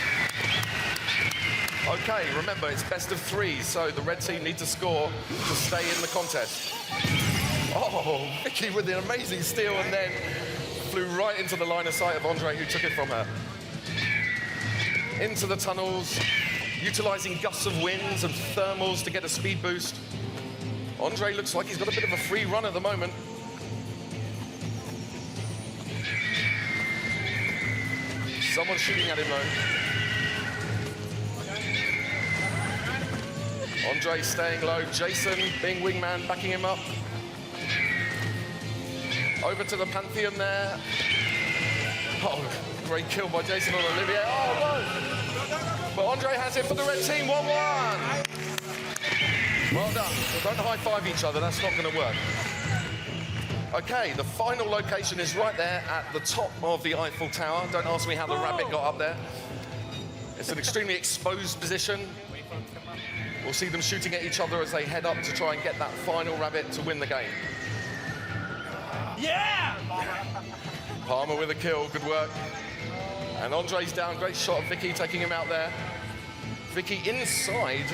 Okay, remember, it's best of 3, so the red team need to score to stay in the contest. Oh, Vicky with the amazing steal and then flew right into the line of sight of Andre, who took it from her. Into the tunnels, utilizing gusts of winds and thermals to get a speed boost. Andre looks like he's got a bit of a free run at the moment. Someone's shooting at him though. Andre staying low, Jason being wingman, backing him up. Over to the Pantheon there. Oh, great kill by Jason on Olivier. Oh no! But Andre has it for the red team, 1-1. Well done. Don't high-five each other, that's not going to work. Okay, the final location is right there at the top of the Eiffel Tower. Don't ask me how the rabbit got up there. It's an extremely exposed position. We'll see them shooting at each other as they head up to try and get that final rabbit to win the game. Yeah! Palmer with a kill, good work. And Andre's down, great shot of Vicky taking him out there. Vicky inside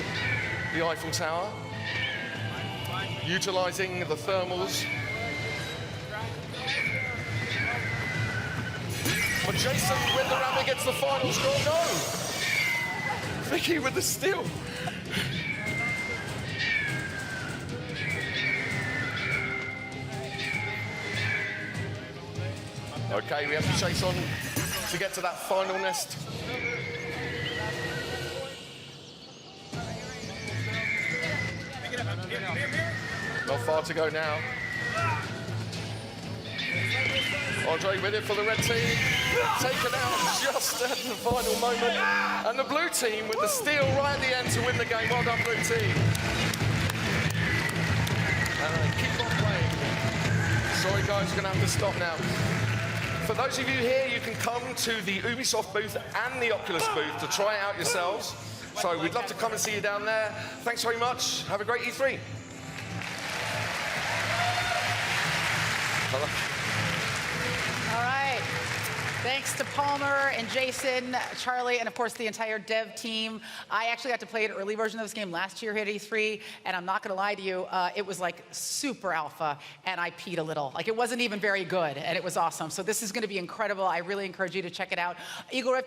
the Eiffel Tower, utilizing the thermals. But Jason with the rabbit gets the final score. No! Vicky with the steal. Okay, we have to chase on to get to that final nest. Not far to go now. Andre with it for the red team. Taken out just at the final moment. And the blue team with the steal right at the end to win the game. Well done, blue team. And they keep on playing. Sorry, guys, we're going to have to stop now. For those of you here, you can come to the Ubisoft booth and the Oculus booth to try it out yourselves. So we'd love to come and see you down there. Thanks very much. Have a great E3. All right. Thanks to Palmer and Jason, Charlie, and of course the entire dev team. I actually got to play an early version of this game last year here at E3, and I'm not gonna lie to you, it was like super alpha, and I peed a little. Like it wasn't even very good, and it was awesome. So this is gonna be incredible. I really encourage you to check it out. Eagle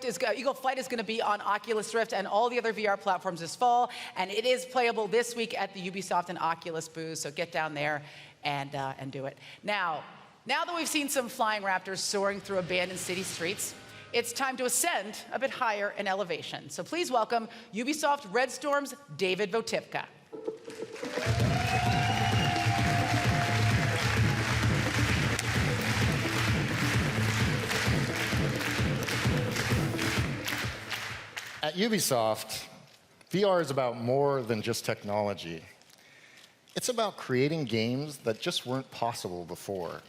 Flight is gonna be on Oculus Rift and all the other VR platforms this fall, and it is playable this week at the Ubisoft and Oculus booths, so get down there and do it. Now that we've seen some flying raptors soaring through abandoned city streets, it's time to ascend a bit higher in elevation. So please welcome Ubisoft Red Storm's David Votipka. At Ubisoft, VR is about more than just technology. It's about creating games that just weren't possible before,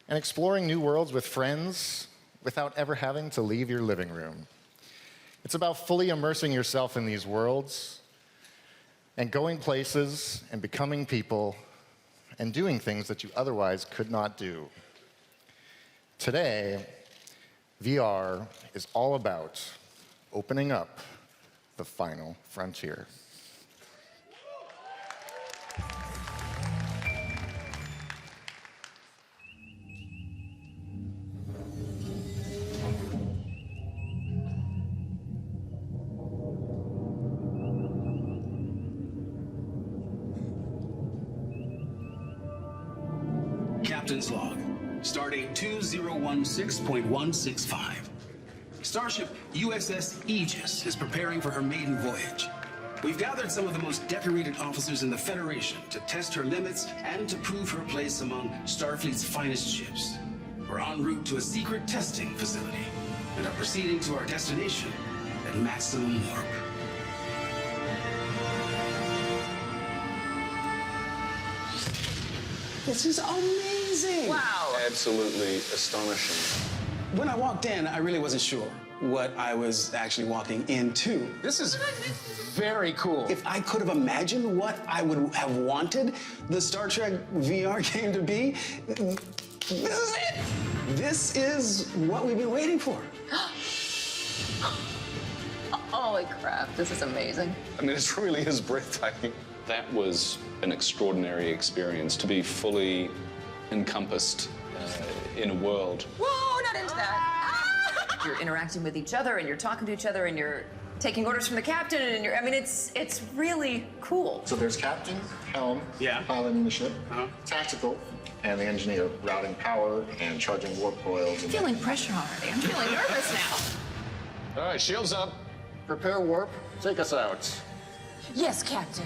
and exploring new worlds with friends without ever having to leave your living room. It's about fully immersing yourself in these worlds and going places and becoming people and doing things that you otherwise could not do. Today, VR is all about opening up the final frontier. Captain's log, stardate 2016.165. Starship USS Aegis is preparing for her maiden voyage. We've gathered some of the most decorated officers in the Federation to test her limits and to prove her place among Starfleet's finest ships. We're en route to a secret testing facility. and are proceeding to our destination at maximum warp. This is amazing! Wow. Absolutely astonishing. When I walked in, I really wasn't sure what I was actually walking into. This is very cool. If I could have imagined what I would have wanted the Star Trek VR game to be, this is it. This is what we've been waiting for. Holy crap, this is amazing. I mean, it really is breathtaking. That was an extraordinary experience to be fully encompassed in a world. Whoa, not into that. You're interacting with each other and you're talking to each other and you're taking orders from the captain and I mean, it's really cool. So there's captain, helm, piloting the ship, tactical, and the engineer routing power and charging warp coils. I'm feeling pressure already. I'm feeling nervous now. All right, shields up. Prepare warp. Take us out. Yes, Captain.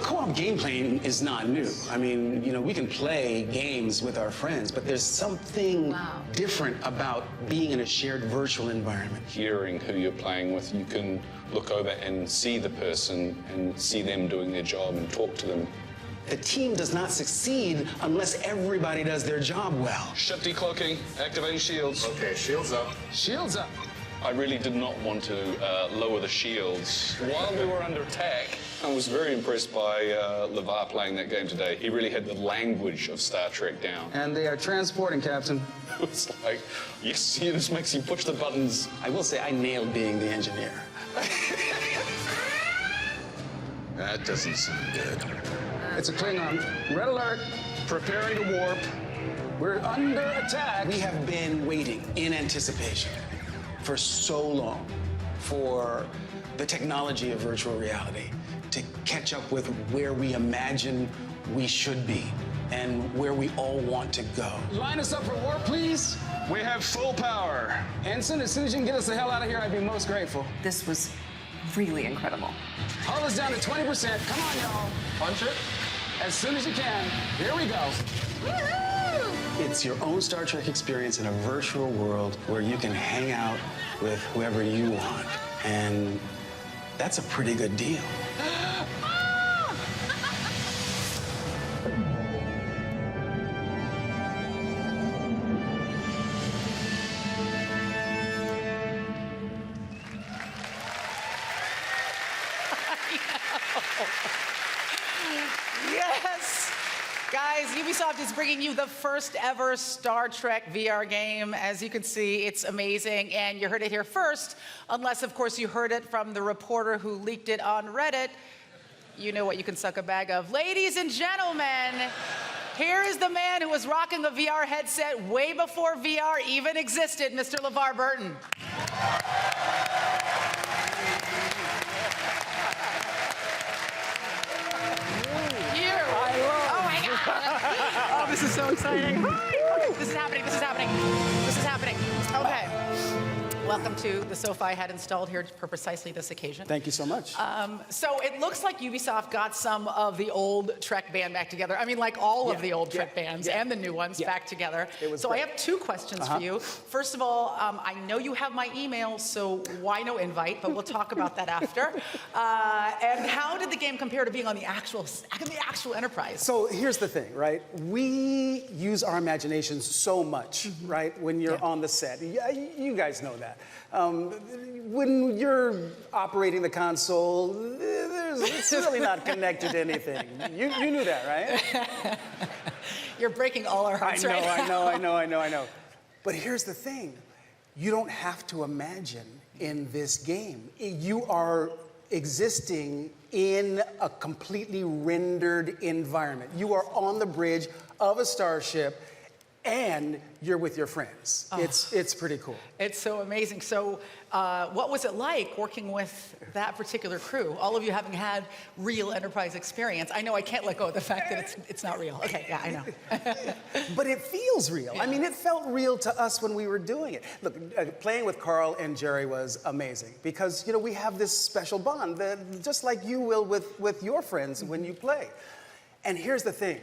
Co-op gameplay is not new. I mean, you know, we can play games with our friends, but there's something different about being in a shared virtual environment. Hearing who you're playing with, you can look over and see the person and see them doing their job and talk to them. The team does not succeed unless everybody does their job well. Ship decloaking, activating shields. Okay, shields up. Shields up. I really did not want to lower the shields while we were under attack. I was very impressed by LeVar playing that game today. He really had the language of Star Trek down. And they are transporting, Captain. It's like, yes, this makes you push the buttons. I will say I nailed being the engineer. That doesn't sound good. It's a Klingon. Red alert. Preparing to warp. We're under attack. We have been waiting in anticipation for so long for the technology of virtual reality to catch up with where we imagine we should be and where we all want to go. Line us up for warp, please. We have full power. Ensign, as soon as you can get us the hell out of here, I'd be most grateful. This was really incredible. Hull is down to 20%. Come on, y'all. Punch it. As soon as you can. Here we go. Woohoo! It's your own Star Trek experience in a virtual world where you can hang out with whoever you want. And that's a pretty good deal. Yes! Guys, Ubisoft is bringing you the first ever Star Trek VR game. As you can see, it's amazing, and you heard it here first, unless, of course, you heard it from the reporter who leaked it on Reddit. You know what you can suck a bag of. Ladies and gentlemen, here is the man who was rocking a VR headset way before VR even existed, Mr. LeVar Burton. Oh, this is so exciting. Hi. Okay, this is happening. This is happening. This is happening. Okay. Welcome to the sofa I had installed here for precisely this occasion. Thank you so much. So it looks like Ubisoft got some of the old Trek band back together. I mean, like all of the old Trek bands and the new ones back together. So great. I have two questions for you. First of all, I know you have my email, so why no invite? But we'll talk about that after. And how did the game compare to being on the actual Enterprise? So here's the thing, right? We use our imaginations so much, right? When you're on the set. You guys know that. When you're operating the console, it's really not connected to anything. You knew that, right? You're breaking all our hearts right now. I know. But here's the thing. You don't have to imagine in this game. You are existing in a completely rendered environment. You are on the bridge of a starship and you're with your friends. Oh. It's pretty cool. It's so amazing. So what was it like working with that particular crew? All of you having had real Enterprise experience. I know I can't let go of the fact that it's not real. Okay, yeah, I know. But it feels real. I mean, it felt real to us when we were doing it. Look, playing with Carl and Jerry was amazing because, you know, we have this special bond, that, just like you will with your friends when you play. And here's the thing.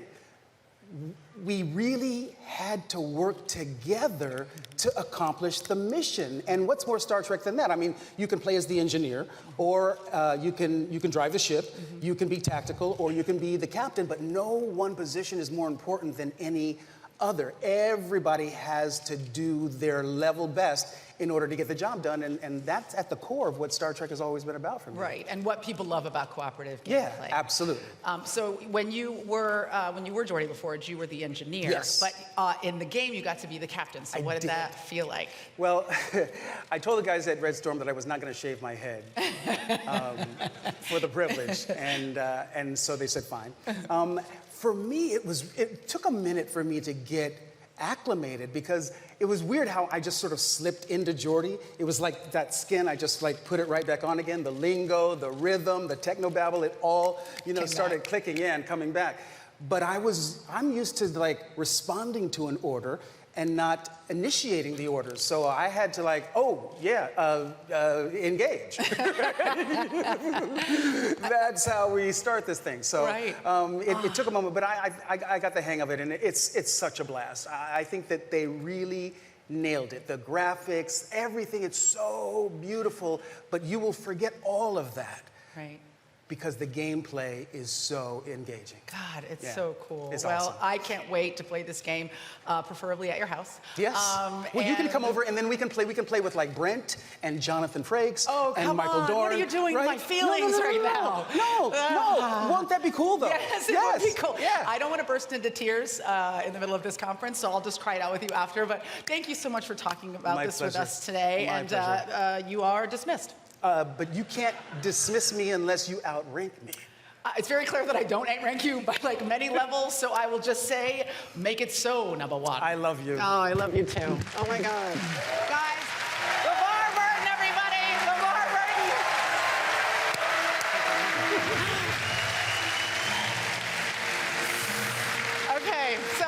we really had to work together to accomplish the mission. And what's more Star Trek than that? I mean, you can play as the engineer, or you can drive the ship, you can be tactical, or you can be the captain, but no one position is more important than any other. Everybody has to do their level best in order to get the job done, and that's at the core of what Star Trek has always been about for me. Right, and what people love about cooperative gameplay. Yeah, absolutely. So when you were Jordy before, you were the engineer. Yes. But in the game, you got to be the captain. So what did that feel like? Well, I told the guys at Red Storm that I was not going to shave my head for the privilege, and so they said fine. For me, it took a minute for me to get acclimated, because it was weird how I just sort of slipped into Jordy. It was like that skin, I just like put it right back on again. The lingo, the rhythm, the technobabble, it all, started clicking in, coming back. But I'm used to like responding to an order and not initiating the orders. So I had to engage. That's how we start this thing. So right. It took a moment, but I got the hang of it, and it's such a blast. I think that they really nailed it. The graphics, everything, it's so beautiful, but you will forget all of that. Right. Because the gameplay is so engaging. God, it's so cool. It's well, awesome. I can't wait to play this game, preferably at your house. Yes. Well, you can come over, and then we can play with like Brent and Jonathan Frakes and Michael Dorn. What are you doing to my feelings right now? No. Won't that be cool, though? Yes, it would be cool. Yeah. I don't want to burst into tears in the middle of this conference, so I'll just cry it out with you after. But thank you so much for talking about this with us today. My pleasure. You are dismissed. But you can't dismiss me unless you outrank me. It's very clear that I don't outrank you by like many levels, so I will just say, make it so, number one. I love you. Oh, I love you too. Oh my God. Guys, LeVar Burton, everybody! LeVar Burton! Okay, so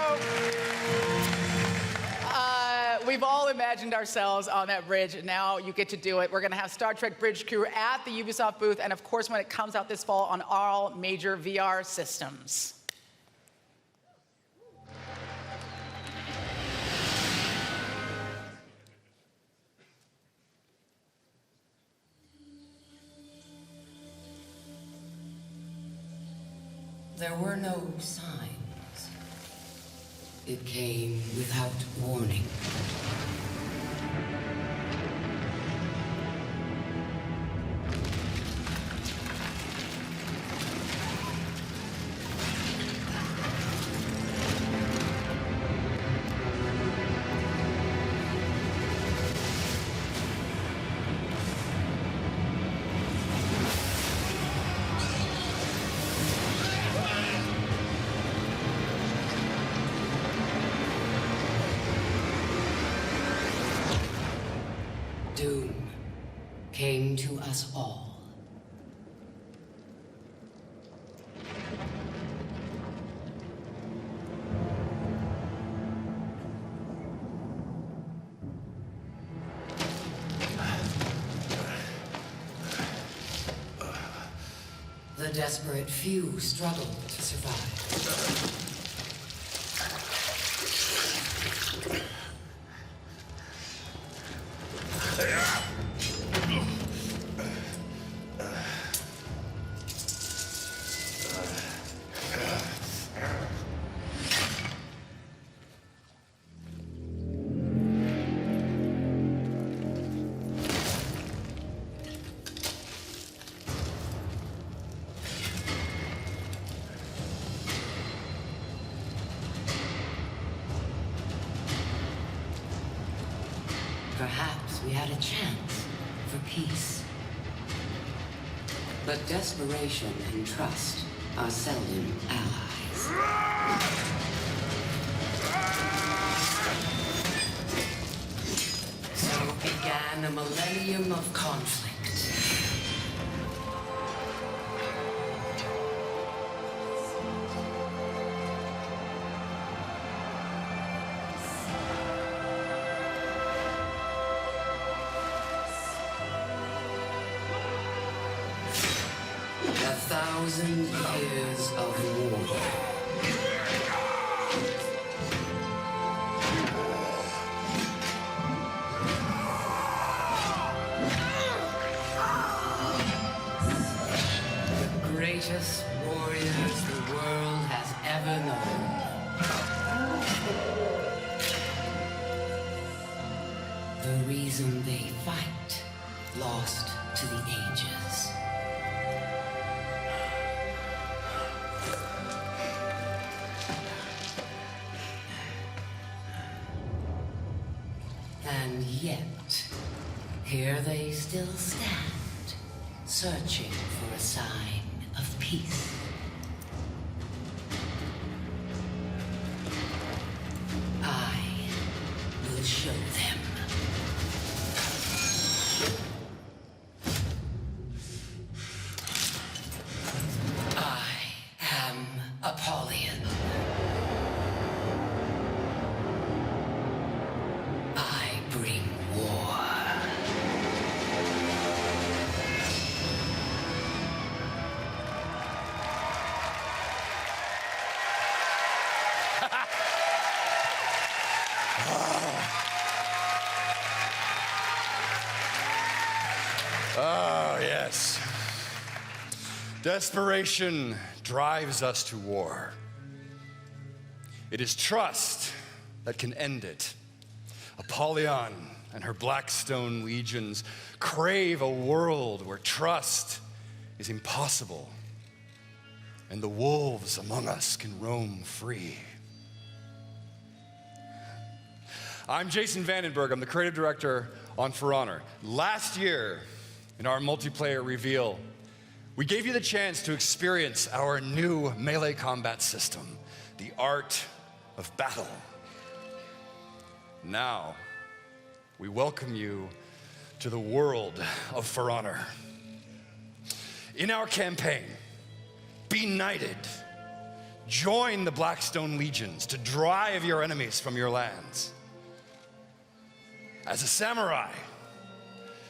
we've all imagined ourselves on that bridge, and now you get to do it. We're going to have Star Trek Bridge Crew at the Ubisoft booth, and of course, when it comes out this fall on all major VR systems. There were no signs. It came without warning. Doom came to us all. The desperate few struggled to survive. Perhaps we had a chance for peace. But desperation and trust are seldom allies. So began a millennium of conflict. A 1,000 years of war. The reason they fight, lost to the ages. And yet, here they still stand, searching for a sign of peace. I will show them. I am Apollyon. I bring war. Oh, yes. Desperation drives us to war. It is trust that can end it. Apollyon and her Blackstone legions crave a world where trust is impossible, and the wolves among us can roam free. I'm Jason Vandenberg. I'm the creative director on For Honor. Last year, in our multiplayer reveal, we gave you the chance to experience our new melee combat system, the art of battle. Now, we welcome you to the world of For Honor. In our campaign, be knighted. Join the Blackstone legions to drive your enemies from your lands. As a samurai,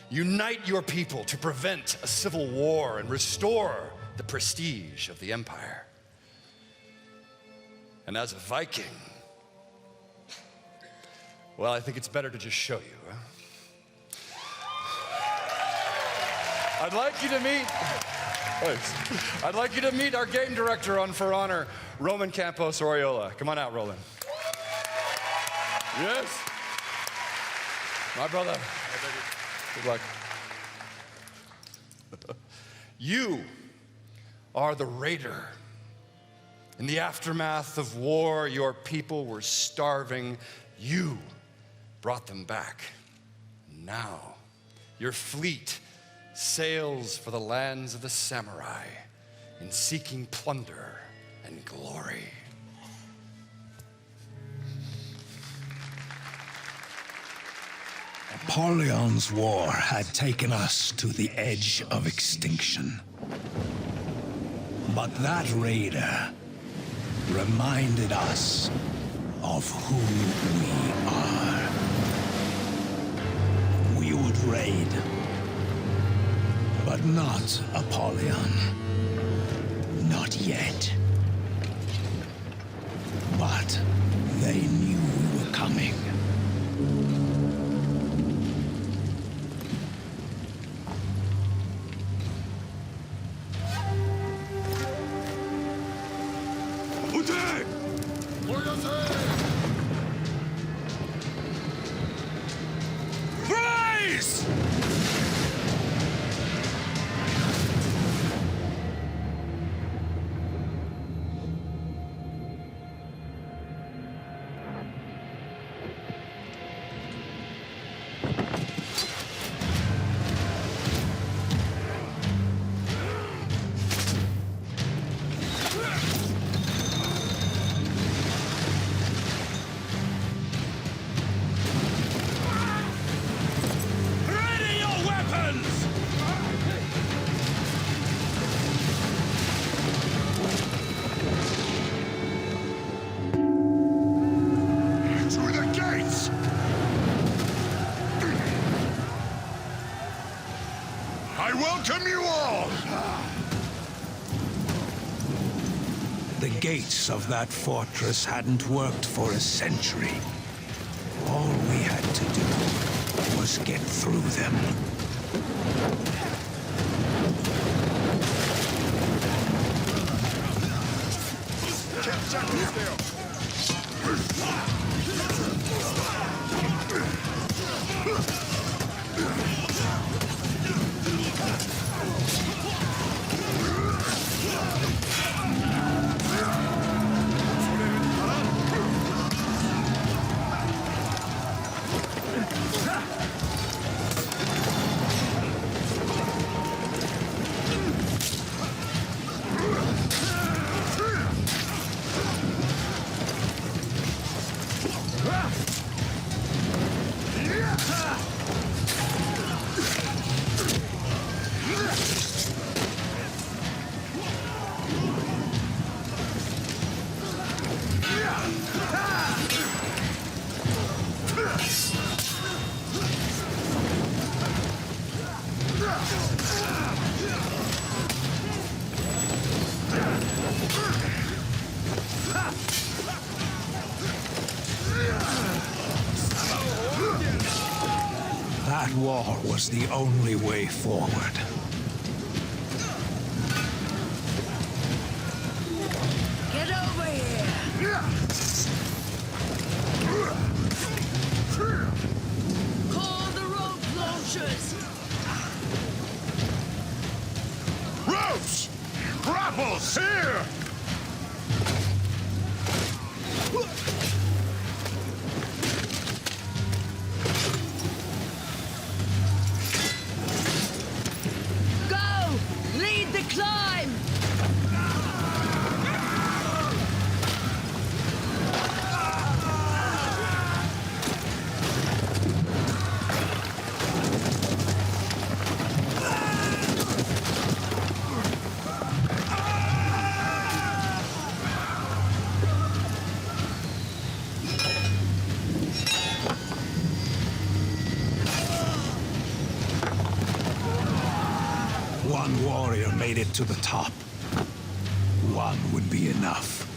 unite your people to prevent a civil war and restore the prestige of the empire. And as a Viking, well, I think it's better to just show you. Huh? I'd like you to meet our game director on For Honor, Roman Campos Oriola. Come on out, Roland. Yes. My brother. Good luck. You are the raider. In the aftermath of war, your people were starving. You brought them back. Now, your fleet sails for the lands of the samurai in seeking plunder and glory. Apollyon's war had taken us to the edge of extinction. But that raider reminded us of who we are. We would raid, but not Apollyon. Not yet. But they knew we were coming. Rise! Ready your weapons! Through the gates! I welcome you all! The gates of that fortress hadn't worked for a century. All we had to do was get through them. Check this deal. That wall was the only way forward. Get over here! Call the rope launchers! Ropes! Grapples here! Go! Lead the climb! One warrior made it to the top. One would be enough.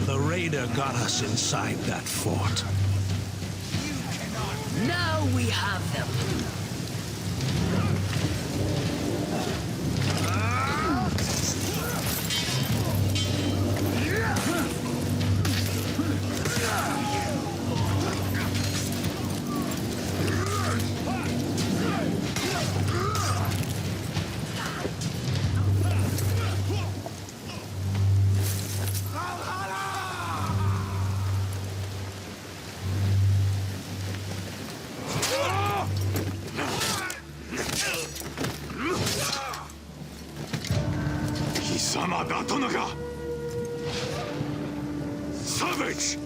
The raider got us inside that fort. Now we have them! Savage!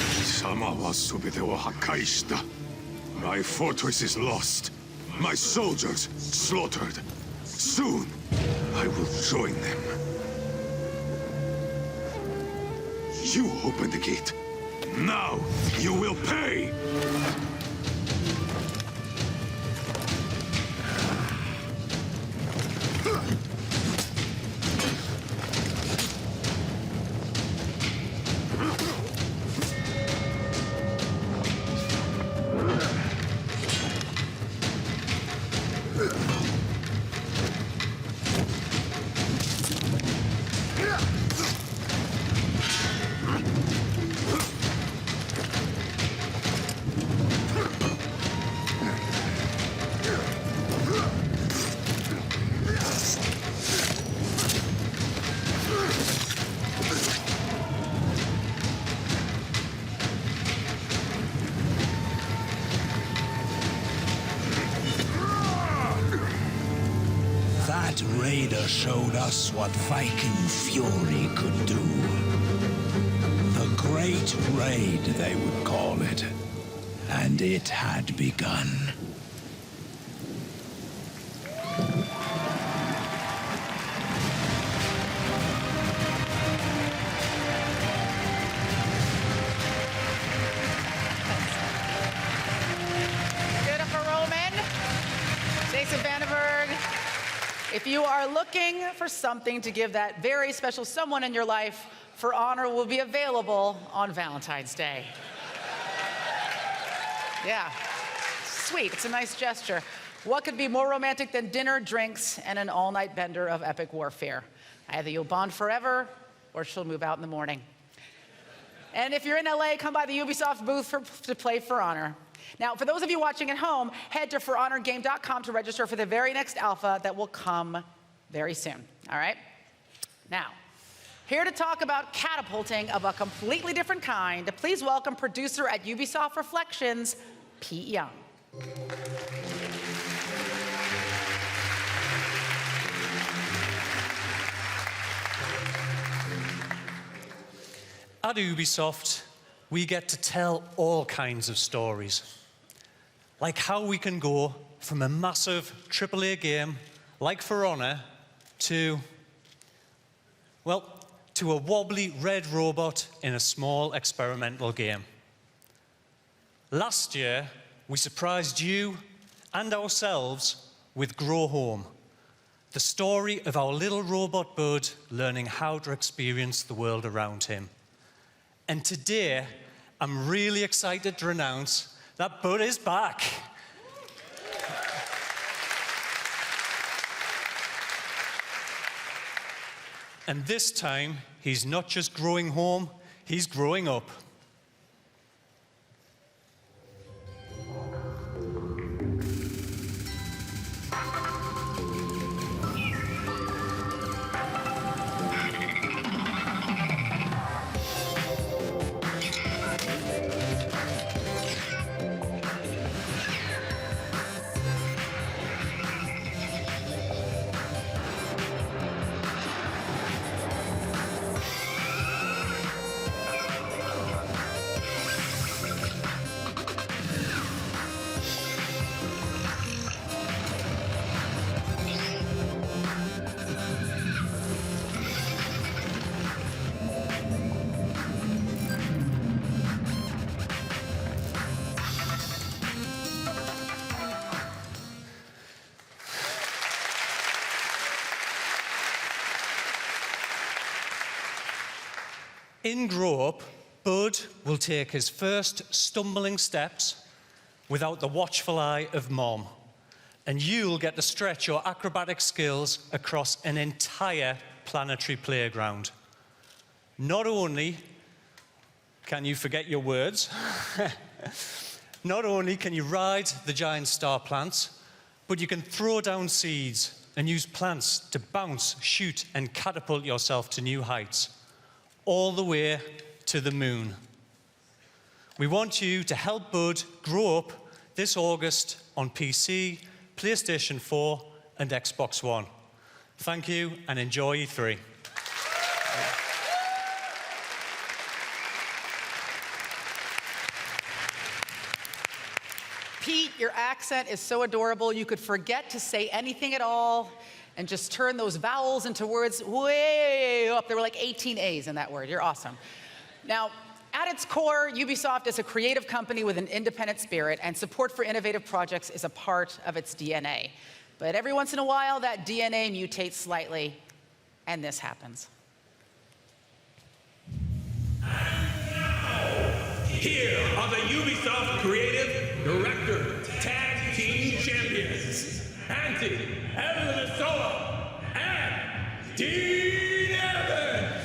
貴様は全てを破壊した。My fortress is lost. My soldiers slaughtered. Soon, I will join them. You open the gate. Now, you will pay! That raider showed us what Viking fury could do. The Great Raid, they would call it. And it had begun. If you are looking for something to give that very special someone in your life, For Honor will be available on Valentine's Day. Yeah. Sweet. It's a nice gesture. What could be more romantic than dinner, drinks, and an all-night bender of epic warfare? Either you'll bond forever, or she'll move out in the morning. And if you're in LA, come by the Ubisoft booth to play For Honor. Now, for those of you watching at home, head to forhonorgame.com to register for the very next alpha that will come very soon, all right? Now, here to talk about catapulting of a completely different kind, please welcome producer at Ubisoft Reflections, Pete Young. At Ubisoft, we get to tell all kinds of stories. Like how we can go from a massive AAA game like For Honor to a wobbly red robot in a small experimental game. Last year, we surprised you and ourselves with Grow Home, the story of our little robot bud learning how to experience the world around him. And today, I'm really excited to announce that Bud is back. And this time, he's not just growing home, he's growing up. In Grow Up, Bud will take his first stumbling steps without the watchful eye of Mom, and you'll get to stretch your acrobatic skills across an entire planetary playground. Not only can you forget your words, not only can you ride the giant star plants, but you can throw down seeds and use plants to bounce, shoot, and catapult yourself to new heights, all the way to the moon. We want you to help Bud grow up this August on PC, PlayStation 4, and Xbox One. Thank you, and enjoy E3. Pete, your accent is so adorable, you could forget to say anything at all and just turn those vowels into words way up. There were like 18 A's in that word. You're awesome. Now, at its core, Ubisoft is a creative company with an independent spirit, and support for innovative projects is a part of its DNA. But every once in a while, that DNA mutates slightly, and this happens. Here are the Ubisoft Creative Director Tag Team Champions, Anthony Elminasola and Dean Evans.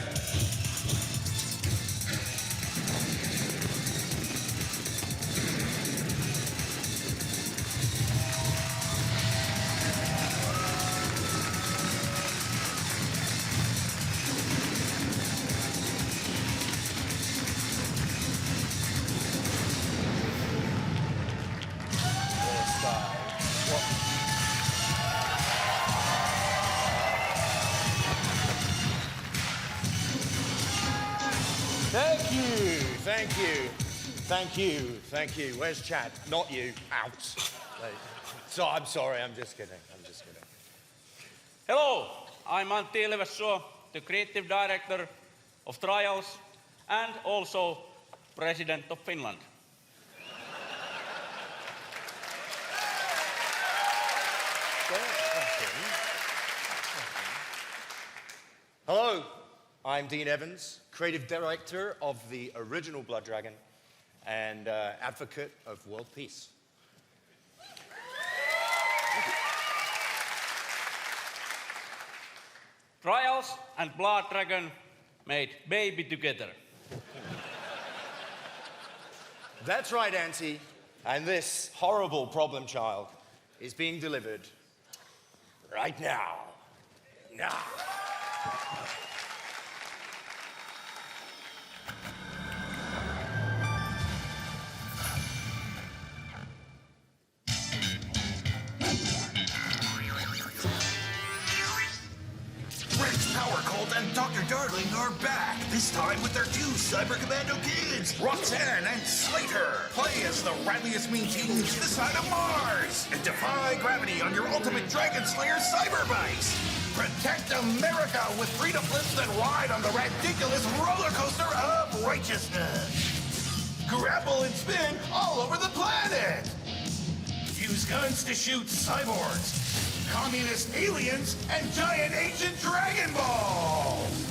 Thank you, thank you, thank you, thank you. Where's Chad? Not you. Out. So I'm sorry, I'm just kidding. Hello, I'm Antti Ilvessuo, the Creative Director of Trials and also President of Finland. Hello, I'm Dean Evans, Creative Director of the original Blood Dragon and advocate of world peace. Trials and Blood Dragon made baby together. That's right, Auntie. And this horrible problem child is being delivered right now. Now. Rex Power Cult and Dr. Darling are back, this time with their two Cyber Commando kids, Roxanne and Slater. Play as the ratliest mean teens this side of Mars and defy gravity on your ultimate Dragon Slayer cyber bikes. Protect America with freedom flips that ride on the ridiculous roller coaster of righteousness. Grapple and spin all over the planet. Use guns to shoot cyborgs, communist aliens, and giant ancient Dragon Balls!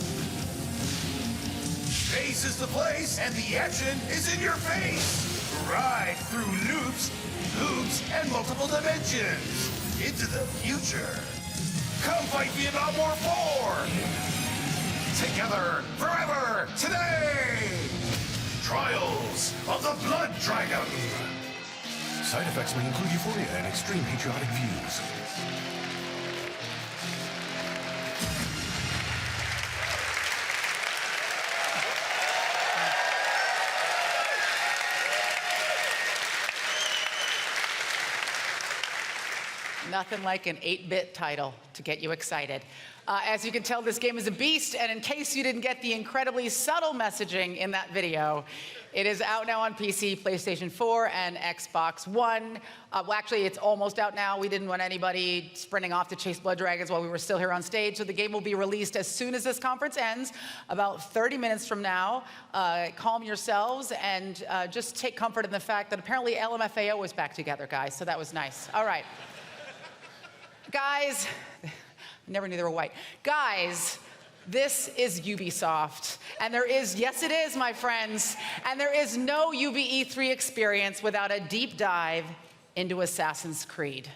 Space is the place, and the action is in your face! Ride through loops, hoops, and multiple dimensions into the future. Come fight Vietnam War 4! Together, forever, today! Trials of the Blood Dragon! Side effects may include euphoria and extreme patriotic views. Nothing like an 8-bit title to get you excited. As you can tell, this game is a beast, and in case you didn't get the incredibly subtle messaging in that video, it is out now on PC, PlayStation 4, and Xbox One. Well, actually, it's almost out now. We didn't want anybody sprinting off to chase blood dragons while we were still here on stage, so the game will be released as soon as this conference ends, about 30 minutes from now. Calm yourselves and just take comfort in the fact that apparently LMFAO is back together, guys, so that was nice. All right. Guys, never knew they were white. Guys, this is Ubisoft. And there is, yes it is, my friends, and there is no UBE3 experience without a deep dive into Assassin's Creed.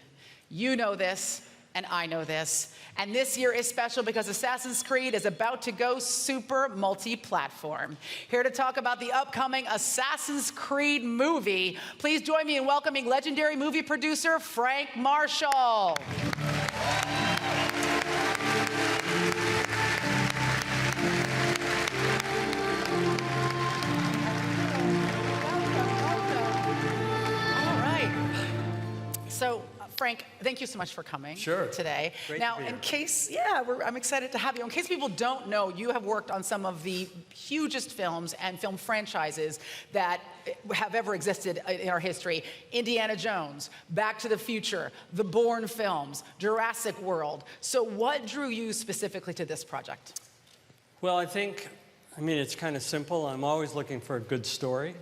You know this, and I know this. And this year is special because Assassin's Creed is about to go super multi-platform. Here to talk about the upcoming Assassin's Creed movie, please join me in welcoming legendary movie producer Frank Marshall. So, Frank, thank you so much for coming today. Great now, to be in here. case, I'm excited to have you. In case people don't know, you have worked on some of the hugest films and film franchises that have ever existed in our history. Indiana Jones, Back to the Future, the Bourne films, Jurassic World. So what drew you specifically to this project? Well, I mean, it's kind of simple. I'm always looking for a good story.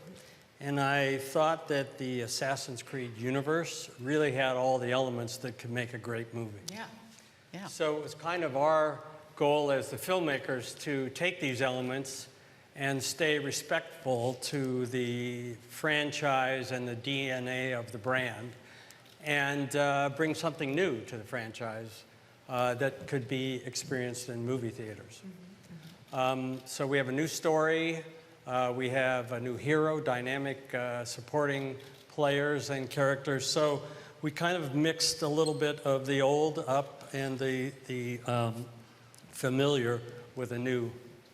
And I thought that the Assassin's Creed universe really had all the elements that could make a great movie. Yeah. So it was kind of our goal as the filmmakers to take these elements and stay respectful to the franchise and the DNA of the brand and bring something new to the franchise that could be experienced in movie theaters. So we have a new story. We have a new hero, dynamic supporting players and characters. So we kind of mixed a little bit of the old up and the familiar with a new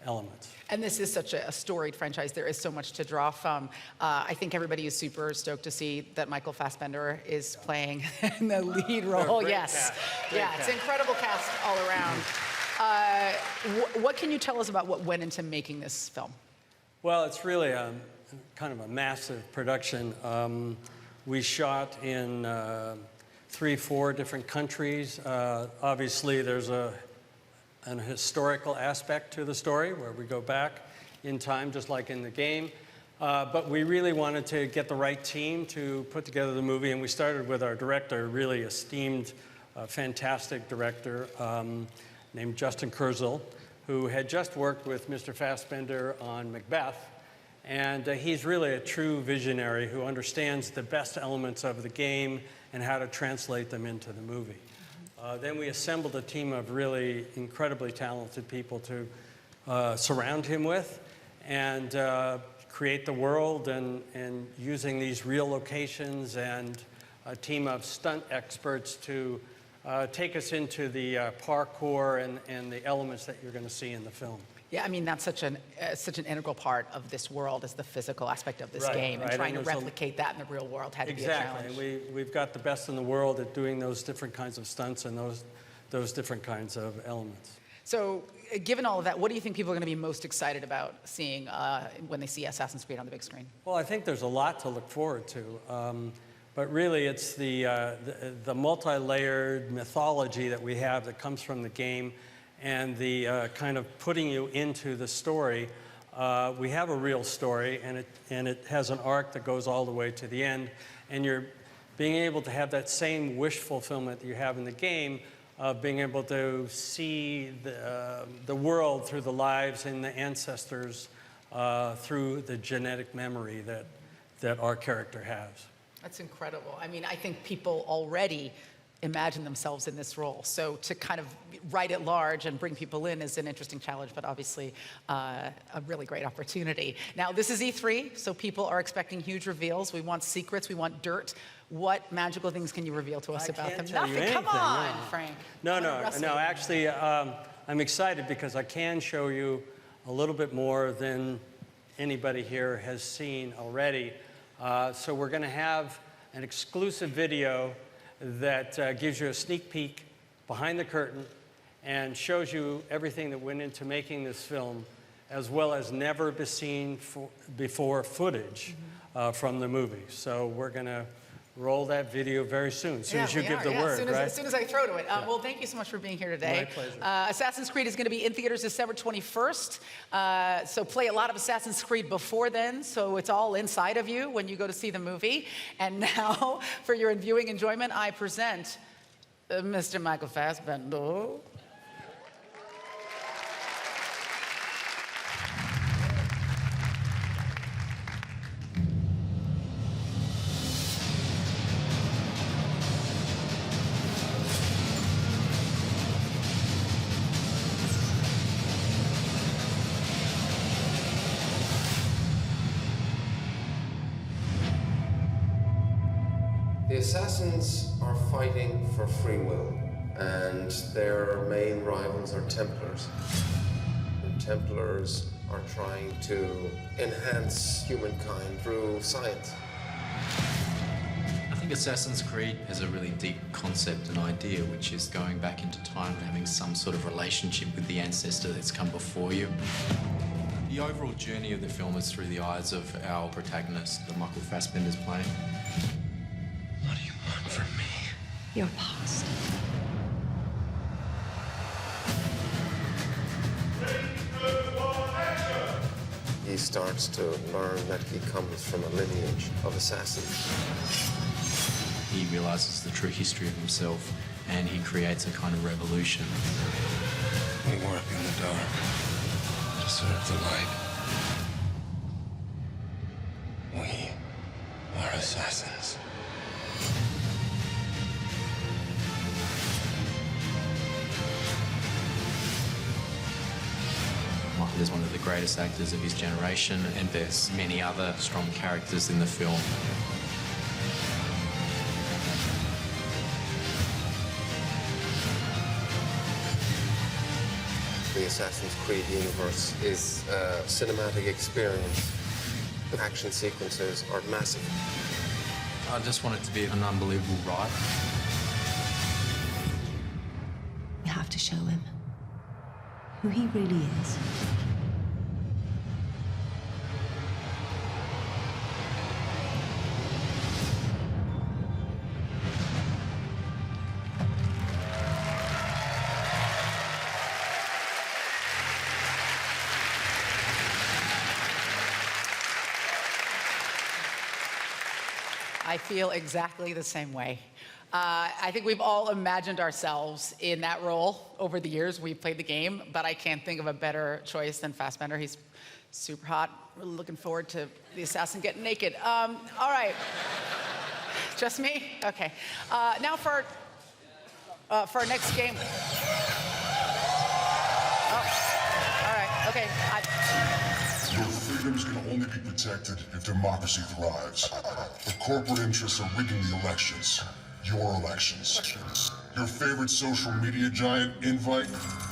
element. And this is such a storied franchise. There is so much to draw from. I think everybody is super stoked to see that Michael Fassbender is playing in the lead role. Great Yes. cast. It's an incredible cast all around. What can you tell us about what went into making this film? Well, it's really kind of a massive production. We shot in 3-4 different countries. Obviously, there's an historical aspect to the story where we go back in time, just like in the game. But we really wanted to get the right team to put together the movie, and we started with our director, really esteemed, fantastic director named Justin Kurzel, who had just worked with Mr. Fassbender on Macbeth, And he's really a true visionary who understands the best elements of the game and how to translate them into the movie. Then we assembled a team of really incredibly talented people to surround him with and create the world, and using these real locations, and a team of stunt experts to take us into the parkour and the elements that you're going to see in the film. Yeah, I mean, that's such an integral part of this world, is the physical aspect of this game, and trying to replicate that in the real world had to be a challenge. Exactly. We've got the best in the world at doing those different kinds of stunts and those different kinds of elements. So, given all of that, what do you think people are going to be most excited about seeing when they see Assassin's Creed on the big screen? Well, I think there's a lot to look forward to. But really, it's the multi-layered mythology that we have that comes from the game, and the kind of putting you into the story. We have a real story, and it has an arc that goes all the way to the end. And you're being able to have that same wish fulfillment that you have in the game, of being able to see the world through the lives and the ancestors, through the genetic memory that our character has. That's incredible. I mean, I think people already imagine themselves in this role. So to kind of write it large and bring people in is an interesting challenge, but obviously a really great opportunity. Now, this is E3, so people are expecting huge reveals. We want secrets, we want dirt. What magical things can you reveal to us about them? Nothing. Come on, Frank. No. Actually, I'm excited because I can show you a little bit more than anybody here has seen already. So we're going to have an exclusive video that gives you a sneak peek behind the curtain and shows you everything that went into making this film, as well as never seen before footage from the movie. So we're going to roll that video very soon, as soon as you give the word, right? As soon as I throw to it. Well, thank you so much for being here today. My pleasure. Assassin's Creed is going to be in theaters December 21st. So play a lot of Assassin's Creed before then, so it's all inside of you when you go to see the movie. And now, for your viewing enjoyment, I present Mr. Michael Fassbender. The Assassins are fighting for free will, and their main rivals are Templars. And Templars are trying to enhance humankind through science. I think Assassin's Creed has a really deep concept and idea, which is going back into time and having some sort of relationship with the ancestor that's come before you. The overall journey of the film is through the eyes of our protagonist, that Michael Fassbender's playing. What do you want from me? Your past. He starts to learn that he comes from a lineage of assassins. He realizes the true history of himself, and he creates a kind of revolution. We work in the dark to serve the light. We are assassins. Michael is one of the greatest actors of his generation, and there's many other strong characters in the film. The Assassin's Creed universe is a cinematic experience. The action sequences are massive. I just want it to be an unbelievable ride. We have to show him who he really is. I feel exactly the same way. I think we've all imagined ourselves in that role over the years we've played the game, but I can't think of a better choice than Fassbender. He's Super hot. Really looking forward to the assassin getting naked. All right. Just me? Okay. Now for our next game. Oh. All right. Okay. Your freedoms can only be protected if democracy thrives. The corporate interests are rigging the elections. Your elections. Your favorite social media giant, Invite,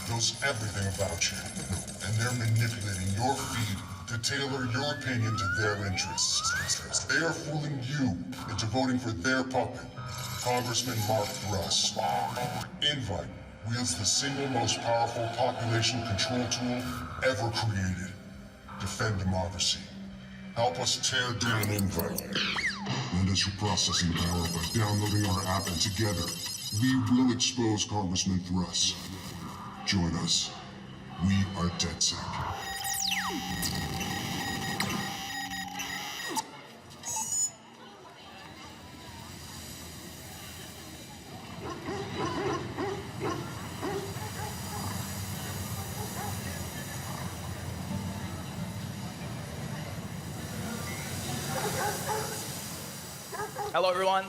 knows everything about you. And they're manipulating your feed to tailor your opinion to their interests. They are fooling you into voting for their puppet, Congressman Mark Russ. Invite wields the single most powerful population control tool ever created. Defend democracy. Help us tear down Invite. Lend us your processing power by downloading our app, and together, we will expose Congressman Thruss. Join us. We are DedSec. Hello, everyone,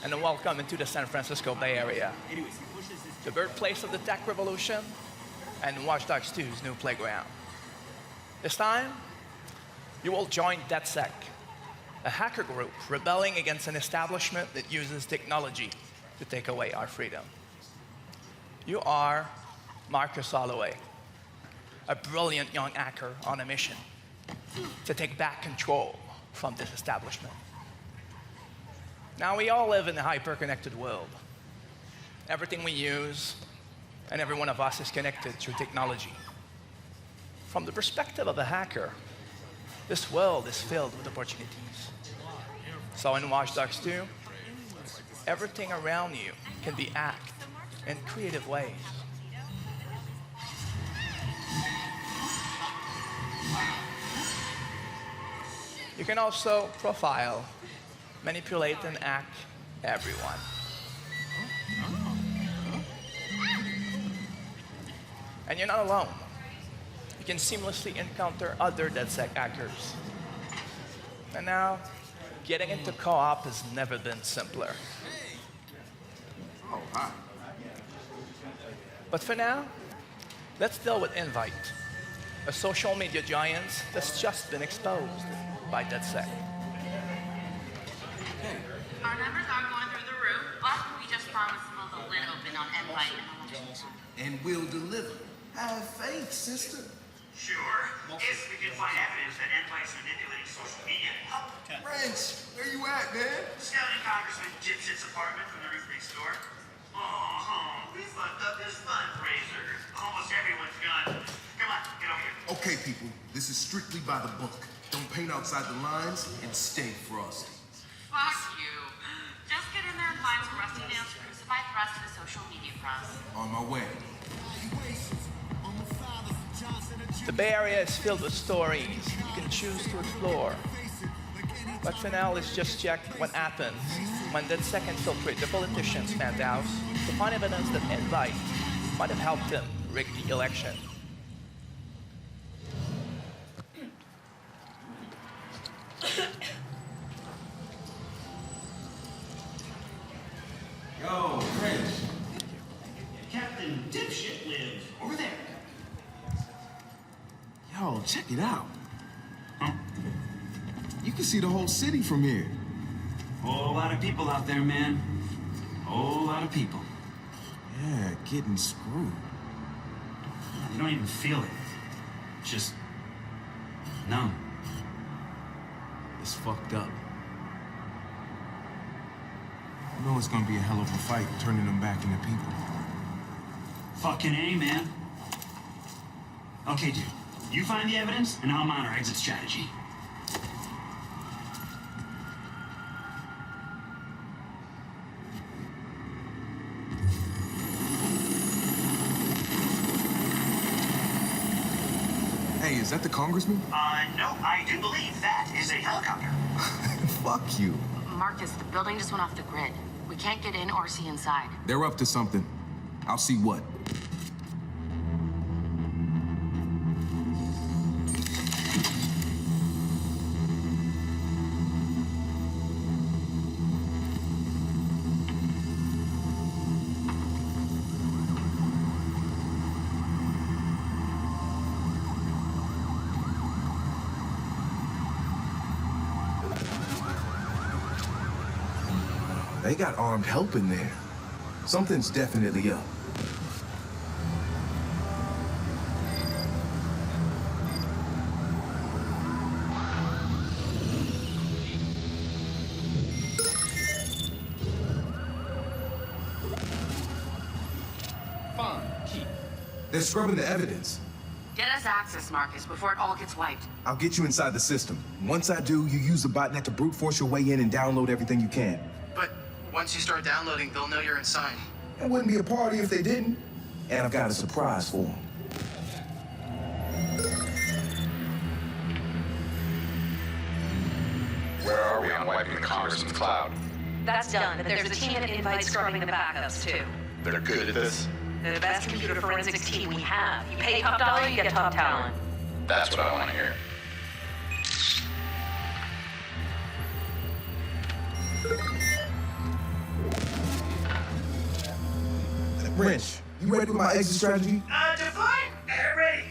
and welcome into the San Francisco Bay Area, the birthplace of the tech revolution and Watch Dogs 2's new playground. This time, you will join DedSec, a hacker group rebelling against an establishment that uses technology to take away our freedom. You are Marcus Holloway, a brilliant young hacker on a mission to take back control from this establishment. Now, we all live in a hyper-connected world. Everything we use and every one of us is connected through technology. From the perspective of a hacker, this world is filled with opportunities. So in Watch Dogs 2, everything around you can be hacked in creative ways. You can also profile, manipulate, and hack everyone. And you're not alone. You can seamlessly encounter other DedSec hackers. And now, getting into co-op has never been simpler. Oh, hi. But for now, let's deal with Invite, a social media giant that's just been exposed by DedSec. Our numbers are going through the roof, but we just promised to move a little bit on Invite. And we'll deliver. Have faith, sister. Sure, if we can find evidence that Invite's manipulating social media. Wrench, where you at, man? Scouting Congressman Dipshit's apartment from the roof next door. Oh, we fucked up this fundraiser. Almost everyone's gone. Come on, get over here. Okay, people, this is strictly by the book. Don't paint outside the lines and stay frosty. Fuck you. Just get in there and find some rusty nails to crucify Thrust to the social media cross. On my way. The Bay Area is filled with stories you can choose to explore. But for now, let's just check what happens when DedSec infiltrate the politician's penthouse to find evidence that Invite might have helped him rig the election. Yo, Chris. Captain Dipshit lives over there. Yo, check it out. You can see the whole city from here. Whole lot of people out there, man. Whole lot of people. Yeah, getting screwed. You don't even feel it. Just numb. It's fucked up. You know it's gonna be a hell of a fight turning them back into people. Fucking A, man. Okay, dude. You find the evidence, and I'll mount our exit strategy. Hey, is that the congressman? No, I do believe that is a helicopter. Fuck you. Marcus, the building just went off the grid. We can't get in or see inside. They're up to something. I'll see what. They got armed help in there. Something's definitely up. Fine, keep. They're scrubbing the evidence. Get us access, Marcus, before it all gets wiped. I'll get you inside the system. Once I do, you use the botnet to brute force your way in and download everything you can. But once you start downloading, they'll know you're inside. It wouldn't be a party if they didn't. And I've got a surprise for them. Where are we on wiping the Congressman's cloud? That's done, but there's a team at Invite scrubbing the backups, too. They're good at this? They're the best computer forensics team we have. You pay top dollar, you get top talent. That's what I want to hear. Wrench, you ready with my exit strategy? Define. Ready.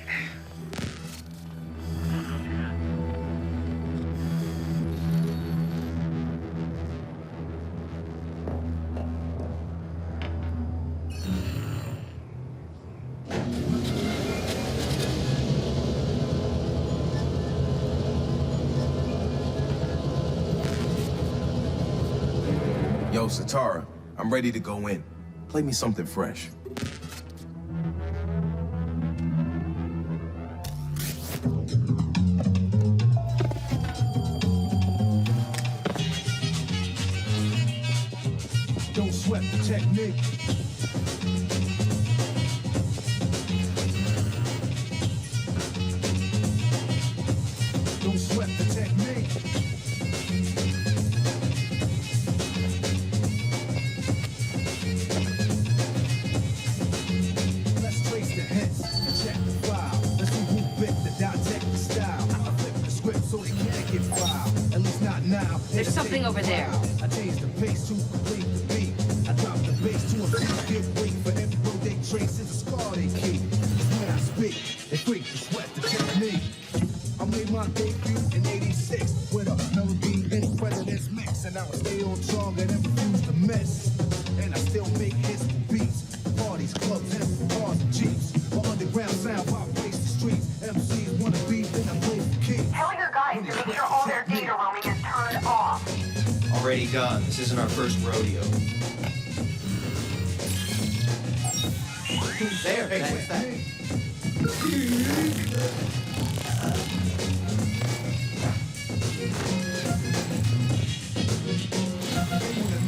Yo, Satara, I'm ready to go in. Play me something fresh. Don't sweat the technique. Don't sweat the technique. Let's trace the hits, check the file. Let's see who bit the dissect the style. I flip the script so they can't get filed. At least not now. There's something over there. I change the pace to complete the beat. I drop the bass to a beat. Get weak for every road they trace is a scar they keep. When I speak, they freak to sweat the technique. I made my debut in '86 with a melody in president's mix, and I would stay on target and refuse to miss. And I still make hits for beats, parties, clubs, and cars and jeeps. My underground sound vibrates the streets. MCs wanna beat, then I play for keys. Tell your guys to make sure all their data roaming is turned off. Already done. This isn't our first rodeo. There, that's that.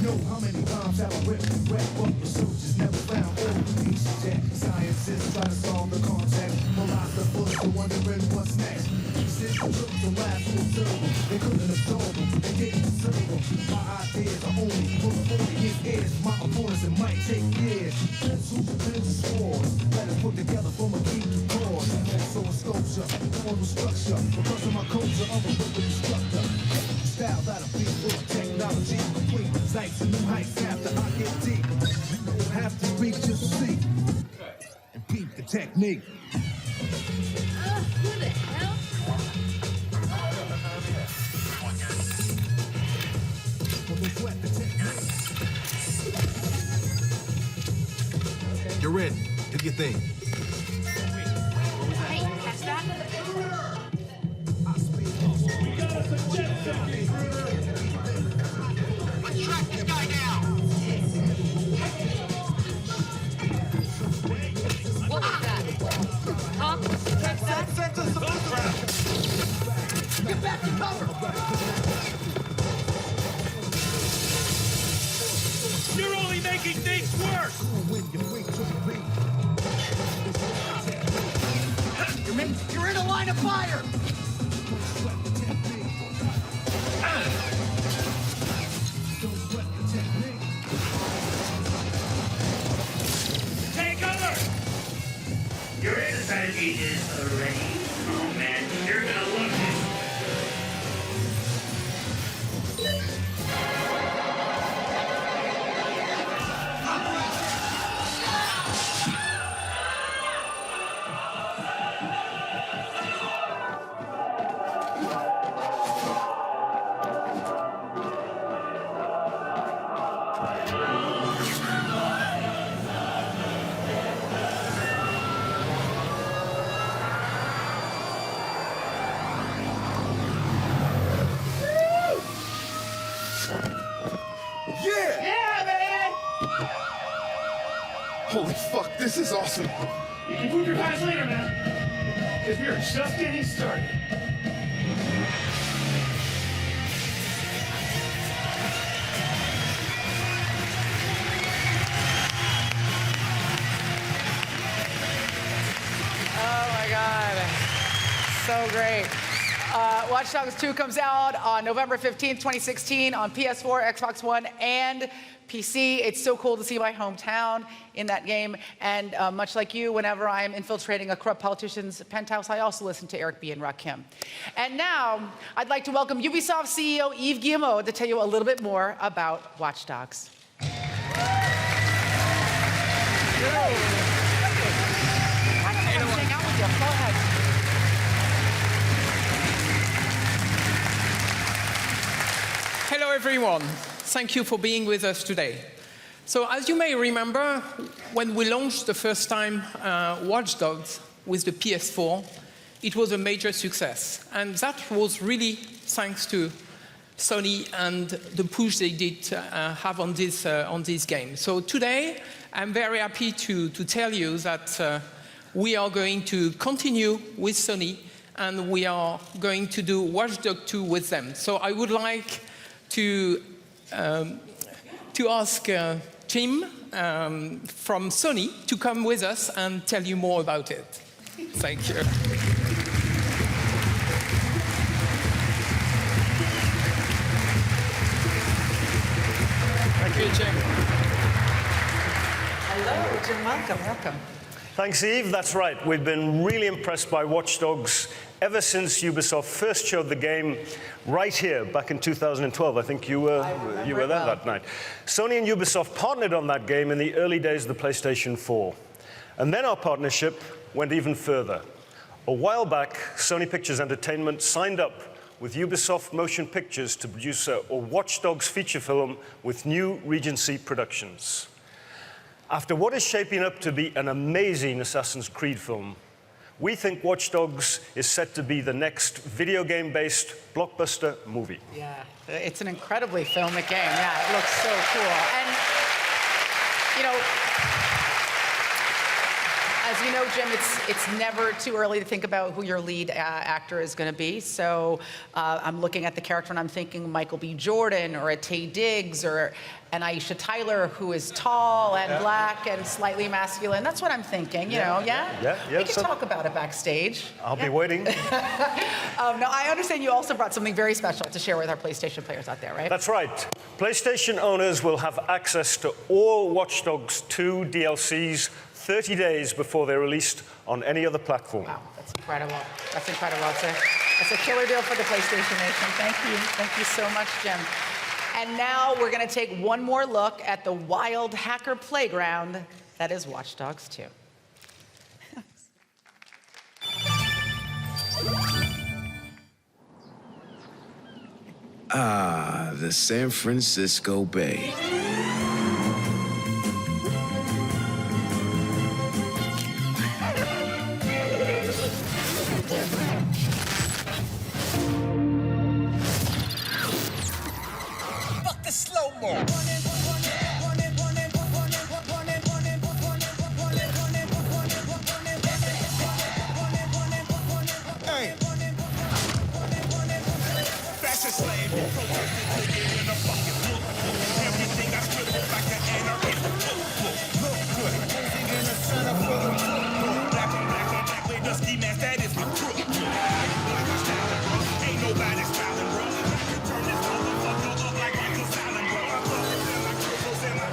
Know how many times have I ripped and rap up the soldiers never found all the pieces yet. Scientists try to solve the contact. Philosophers are wondering what's next. Since the took the last to observe them, they couldn't absorb them, they didn't deserve them. My ideas are only for the audience ears. My opponents, it might take years. Pencils, pens, and swords. Let us put together from a key to chords. So a sculpture, formal structure. Because of my culture, I'm a rhythm instructor. Style that'll be full of technology complete. Sights and new heights after I get deep. You don't have to speak, just see. And peep the technique. Who the hell? You're in. Do your thing. Hey, catch that? Let's track this guy down. What was that? Huh? Catch that? Send us the background. Get back to cover. You're only making things worse! You're in a line of fire! Take cover! Your strategy is already. Oh man, you're gonna love this. Yeah! Yeah, man! Holy fuck, this is awesome. You can poop your pants later, man. Because we are just getting started. Oh my God. So great. Watch Dogs 2 comes out on November 15th, 2016 on PS4, Xbox One, and PC. It's so cool to see my hometown in that game. And much like you, whenever I am infiltrating a corrupt politician's penthouse, I also listen to Eric B. and Rakim. And now, I'd like to welcome Ubisoft CEO Yves Guillemot to tell you a little bit more about Watch Dogs. Hello everyone, thank you for being with us today. So as you may remember, when we launched the first time Watch Dogs with the PS4, it was a major success. And that was really thanks to Sony and the push they did have on this game. So today, I'm very happy to tell you that we are going to continue with Sony and we are going to do Watch Dogs 2 with them. So I would like to ask Tim from Sony to come with us and tell you more about it. Thank you. Thank you, Jim. Hello, Jim. Welcome. Thanks, Eve. That's right. We've been really impressed by Watch Dogs ever since Ubisoft first showed the game right here back in 2012. I think you were there that night. Sony and Ubisoft partnered on that game in the early days of the PlayStation 4. And then our partnership went even further. A while back, Sony Pictures Entertainment signed up with Ubisoft Motion Pictures to produce a Watch Dogs feature film with New Regency Productions. After what is shaping up to be an amazing Assassin's Creed film, we think Watch Dogs is set to be the next video game-based blockbuster movie. Yeah, it's an incredibly filmic game. Yeah, it looks so cool. And, you know, as you know, Jim, it's never too early to think about who your lead actor is going to be. So I'm looking at the character and I'm thinking Michael B. Jordan or a Taye Diggs or an Aisha Tyler who is tall and black and slightly masculine. That's what I'm thinking, you know, yeah? We can talk about it backstage. I'll be waiting. No, I understand you also brought something very special to share with our PlayStation players out there, right? That's right. PlayStation owners will have access to all Watch Dogs 2 DLCs 30 days before they're released on any other platform. Wow, that's incredible. That's incredible. That's a killer deal for the PlayStation Nation. Thank you. Thank you so much, Jim. And now we're going to take one more look at the wild hacker playground that is Watch Dogs 2. Ah, the San Francisco Bay. Fuck the slow-mo. Hey. Fashion slave, in a bucket. Everything I strip is like an anarchist. Look good. Posing in the center for the look. Black, the ski mask, that is my crook. Ain't nobody styling, bro. Turn this motherfucker up like Michael Styling, bro. I love it in my crystals in my...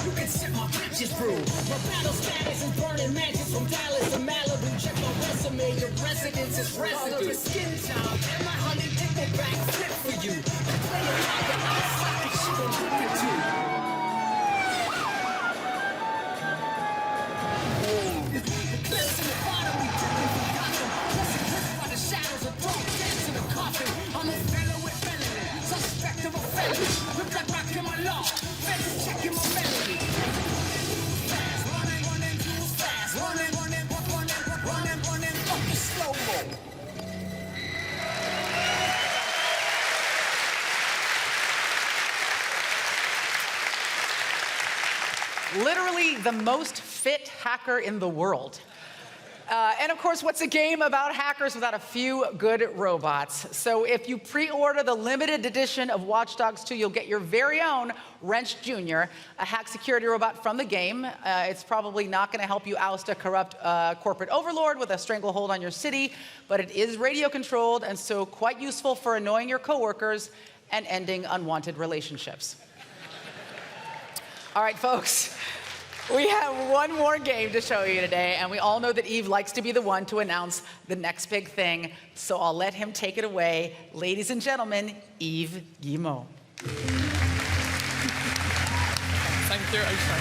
You can set my patches through. My battle status is burning matches from Dallas to Malibu. Check my resume, your residence is residue. Skin time, and my honey pickleback flip for you. Play it like an outside, she gon' rip it too. The cliffs in the bottom, we dripping from Gotham. Pressing cliffs by the shadows of throat, dance in the coffin. I'm a fellow with felony, suspect of a felony. Look like rock in my law, feds checking my melody. Running, fuck the slow-mo. literally the most fit hacker in the world. And of course, what's a game about hackers without a few good robots? So if you pre-order the limited edition of Watch Dogs 2, you'll get your very own Wrench Jr., a hack security robot from the game. It's probably not going to help you oust a corrupt corporate overlord with a stranglehold on your city, but it is radio controlled and so quite useful for annoying your coworkers and ending unwanted relationships. All right, folks. We have one more game to show you today, and we all know that Yves likes to be the one to announce the next big thing, so I'll let him take it away. Ladies and gentlemen, Yves Guillemot. Thank you, Aisha.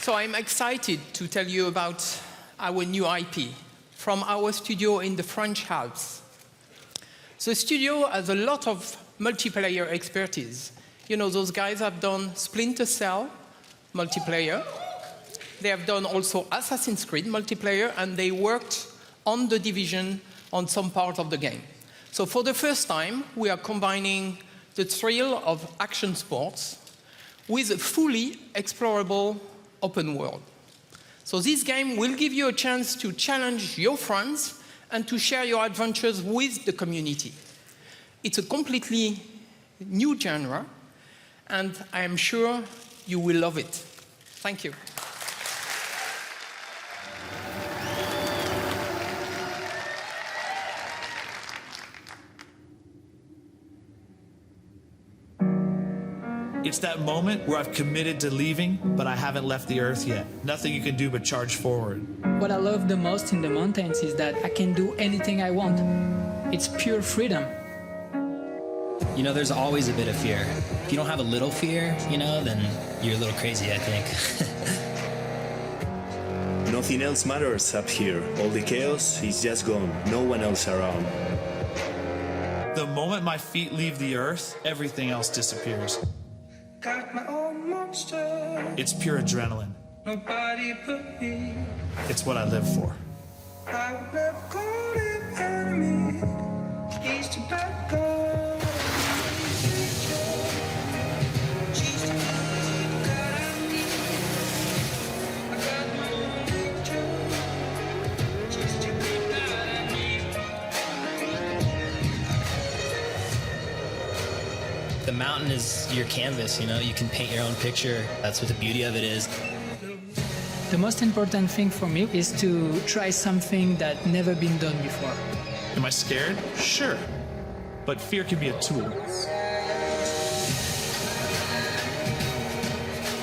So I'm excited to tell you about our new IP from our studio in the French Alps. The studio has a lot of multiplayer expertise. You know, those guys have done Splinter Cell multiplayer. They have done also Assassin's Creed multiplayer, and they worked on The Division on some part of the game. So for the first time, we are combining the thrill of action sports with a fully explorable open world. So this game will give you a chance to challenge your friends and to share your adventures with the community. It's a completely new genre, and I am sure you will love it. Thank you. It's that moment where I've committed to leaving, but I haven't left the Earth yet. Nothing you can do but charge forward. What I love the most in the mountains is that I can do anything I want. It's pure freedom. You know, there's always a bit of fear. If you don't have a little fear, you know, then you're a little crazy, I think. Nothing else matters up here. All the chaos is just gone. No one else around. The moment my feet leave the Earth, everything else disappears. Got my own monster. It's pure adrenaline. Nobody but me. It's what I live for. I would never call him enemy. He's too bad girl. The mountain is your canvas, you know, you can paint your own picture. That's what the beauty of it is. The most important thing for me is to try something that never been done before. Am I scared? Sure. But fear can be a tool.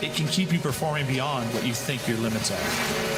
It can keep you performing beyond what you think your limits are.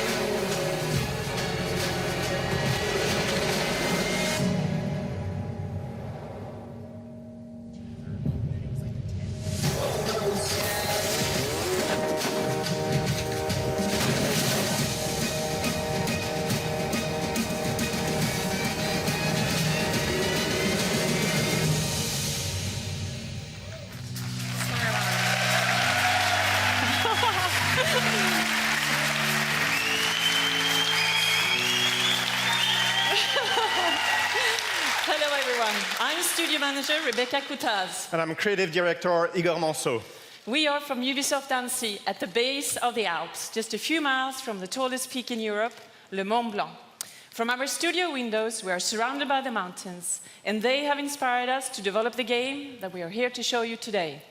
Hello everyone, I'm Studio Manager Rebecca Coutaz. And I'm Creative Director Igor Manso. We are from Ubisoft Annecy at the base of the Alps, just a few miles from the tallest peak in Europe, Le Mont Blanc. From our studio windows, we are surrounded by the mountains, and they have inspired us to develop the game that we are here to show you today.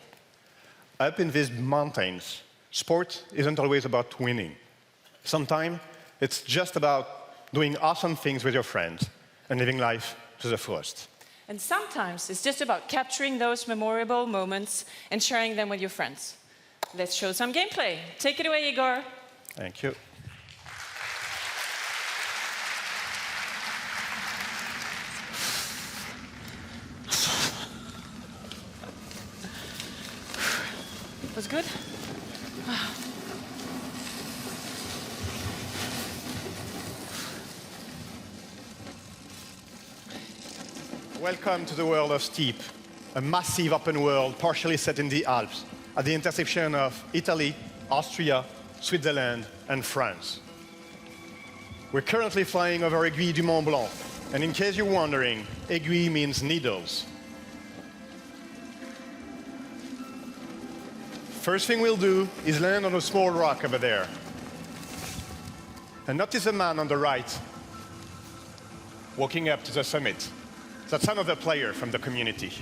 Up in these mountains, sport isn't always about winning. Sometimes it's just about doing awesome things with your friends and living life to the fullest. And sometimes it's just about capturing those memorable moments and sharing them with your friends. Let's show some gameplay. Take it away, Igor. Thank you. Was good? Welcome to the world of Steep, a massive open world partially set in the Alps, at the intersection of Italy, Austria, Switzerland, and France. We're currently flying over Aiguille du Mont Blanc, and in case you're wondering, aiguille means needles. First thing we'll do is land on a small rock over there. And notice the man on the right walking up to the summit. That's another player from the community.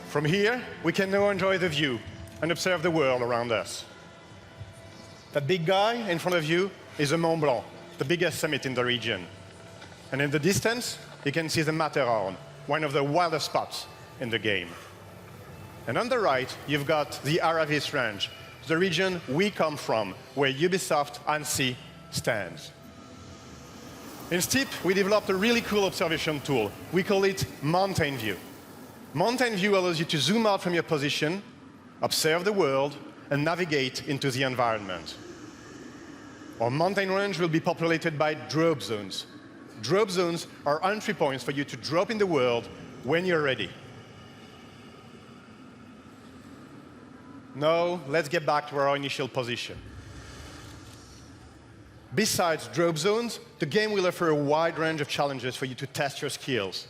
From here, we can now enjoy the view and observe the world around us. That big guy in front of you is the Mont Blanc, the biggest summit in the region. And in the distance, you can see the Matterhorn, one of the wildest spots in the game. And on the right, you've got the Aravis Range, the region we come from, where Ubisoft Annecy stands. In Steep, we developed a really cool observation tool. We call it Mountain View. Mountain View allows you to zoom out from your position, observe the world, and navigate into the environment. Our mountain range will be populated by drop zones. Drop zones are entry points for you to drop in the world when you're ready. Now, let's get back to our initial position. Besides drop zones, the game will offer a wide range of challenges for you to test your skills.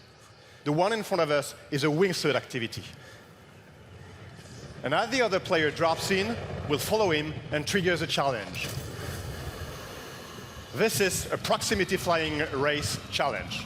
The one in front of us is a wingsuit activity. And as the other player drops in, we'll follow him and triggers a challenge. This is a proximity flying race challenge.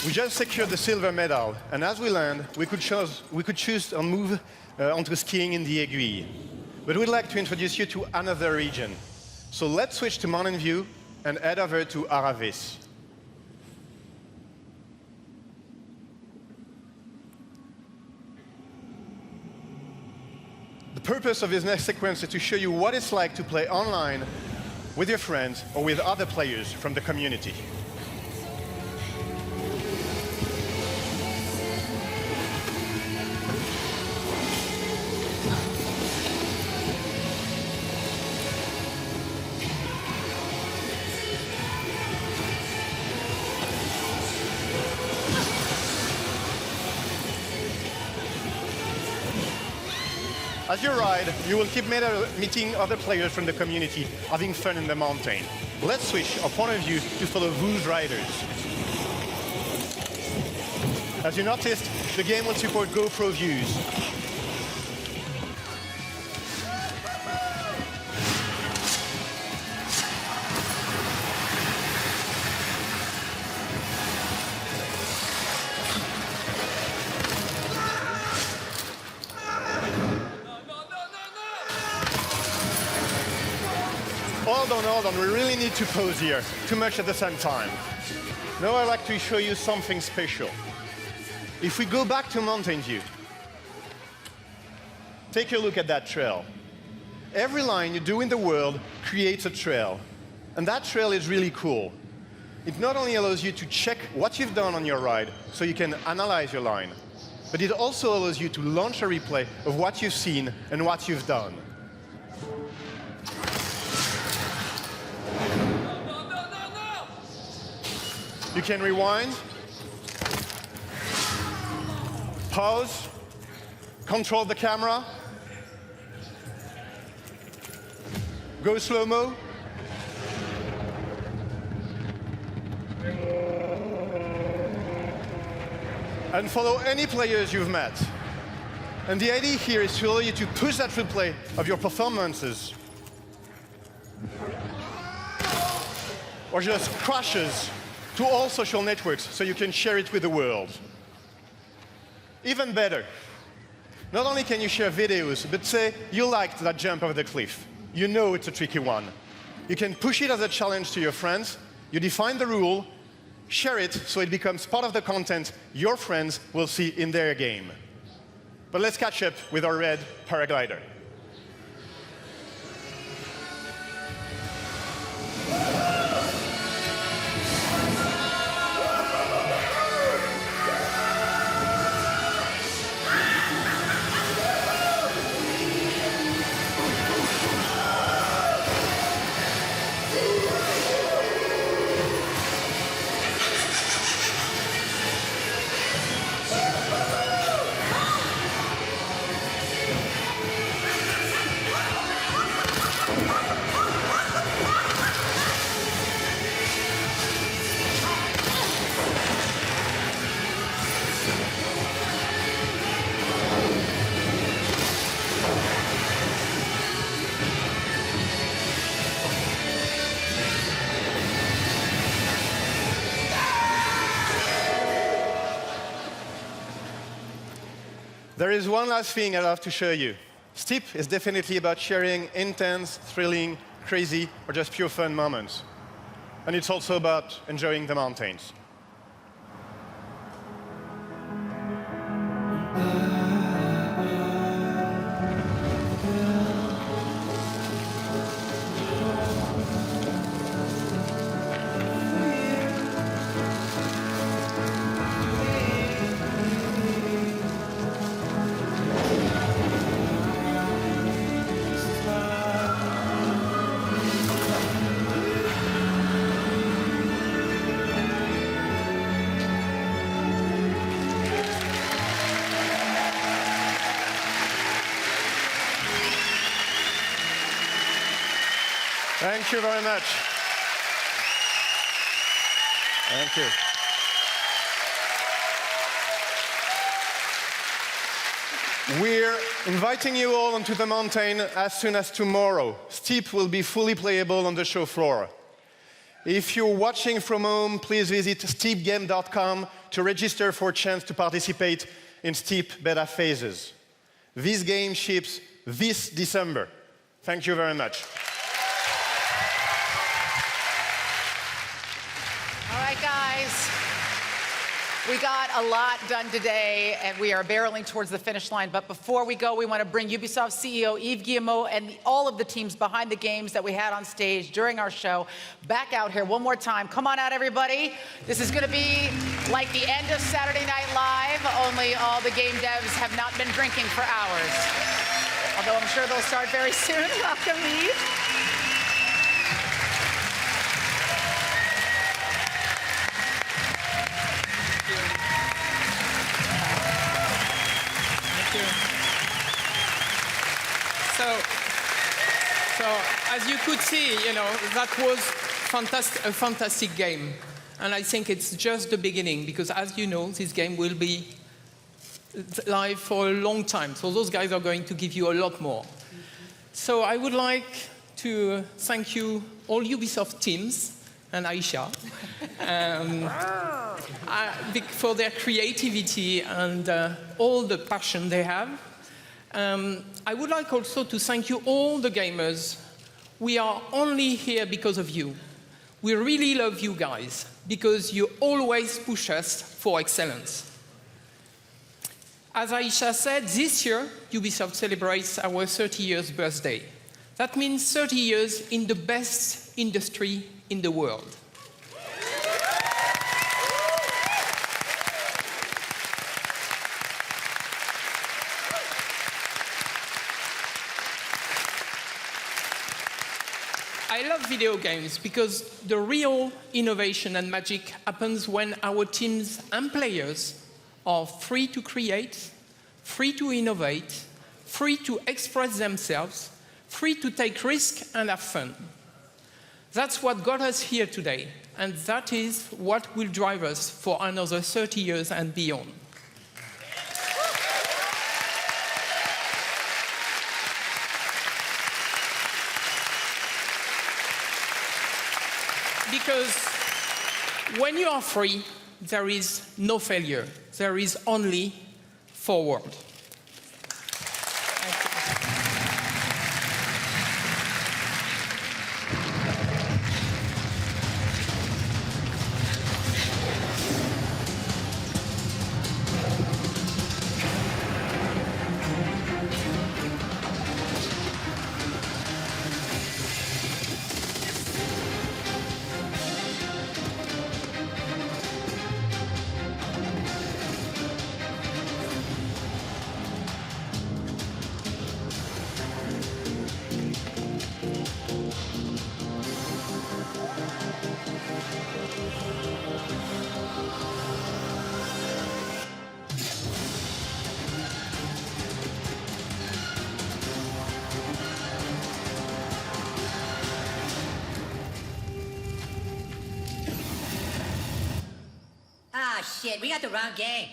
We just secured the silver medal, and as we land, we could choose to move onto skiing in the Aiguille. But we'd like to introduce you to another region. So let's switch to Mountain View and head over to Aravis. The purpose of this next sequence is to show you what it's like to play online with your friends or with other players from the community. As you ride, you will keep meeting other players from the community, having fun in the mountain. Let's switch our point of view to follow those riders. As you noticed, the game will support GoPro views. Hold on, we really need to pause here. Too much at the same time. Now I'd like to show you something special. If we go back to Mountain View, take a look at that trail. Every line you do in the world creates a trail. And that trail is really cool. It not only allows you to check what you've done on your ride, so you can analyze your line, but it also allows you to launch a replay of what you've seen and what you've done. You can rewind, pause, control the camera, go slow-mo, and follow any players you've met. And the idea here is to allow you to push that replay of your performances or just crashes to all social networks so you can share it with the world. Even better. Not only can you share videos, but say you liked that jump over the cliff. You know it's a tricky one. You can push it as a challenge to your friends. You define the rule, share it so it becomes part of the content your friends will see in their game. But let's catch up with our red paraglider. There is one last thing I'd love to show you. Steep is definitely about sharing intense, thrilling, crazy, or just pure fun moments. And it's also about enjoying the mountains. Thank you very much. Thank you. We're inviting you all onto the mountain as soon as tomorrow. Steep will be fully playable on the show floor. If you're watching from home, please visit steepgame.com to register for a chance to participate in Steep beta phases. This game ships this December. Thank you very much. All right, guys. We got a lot done today, and we are barreling towards the finish line. But before we go, we want to bring Ubisoft CEO Yves Guillemot and all of the teams behind the games that we had on stage during our show back out here one more time. Come on out, everybody. This is going to be like the end of Saturday Night Live, only all the game devs have not been drinking for hours. Although I'm sure they'll start very soon. Welcome, Yves. So as you could see, that was a fantastic game. And I think it's just the beginning, because as you know, this game will be live for a long time. So those guys are going to give you a lot more. So I would like to thank you, all Ubisoft teams, and Aisha, for their creativity and all the passion they have. I would like also to thank you, all the gamers. We are only here because of you. We really love you guys, because you always push us for excellence. As Aisha said, this year, Ubisoft celebrates our 30 years birthday. That means 30 years in the best industry in the world. I love video games because the real innovation and magic happens when our teams and players are free to create, free to innovate, free to express themselves, free to take risks and have fun. That's what got us here today, and that is what will drive us for another 30 years and beyond. Because when you are free, there is no failure. There is only forward. Ah, shit, we got the wrong game.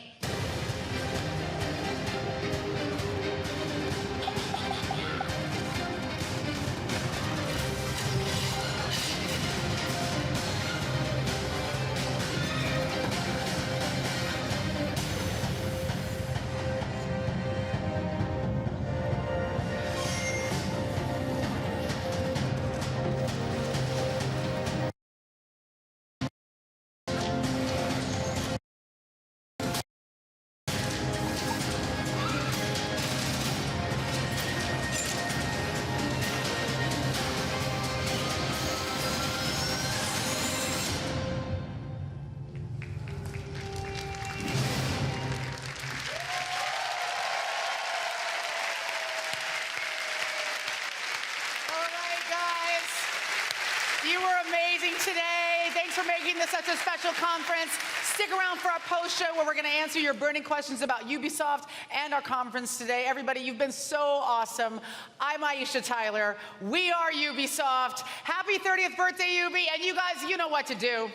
You were amazing today. Thanks for making this such a special conference. Stick around for our post-show where we're going to answer your burning questions about Ubisoft and our conference today. Everybody, you've been so awesome. I'm Aisha Tyler. We are Ubisoft. Happy 30th birthday, Ubi. And you guys, you know what to do.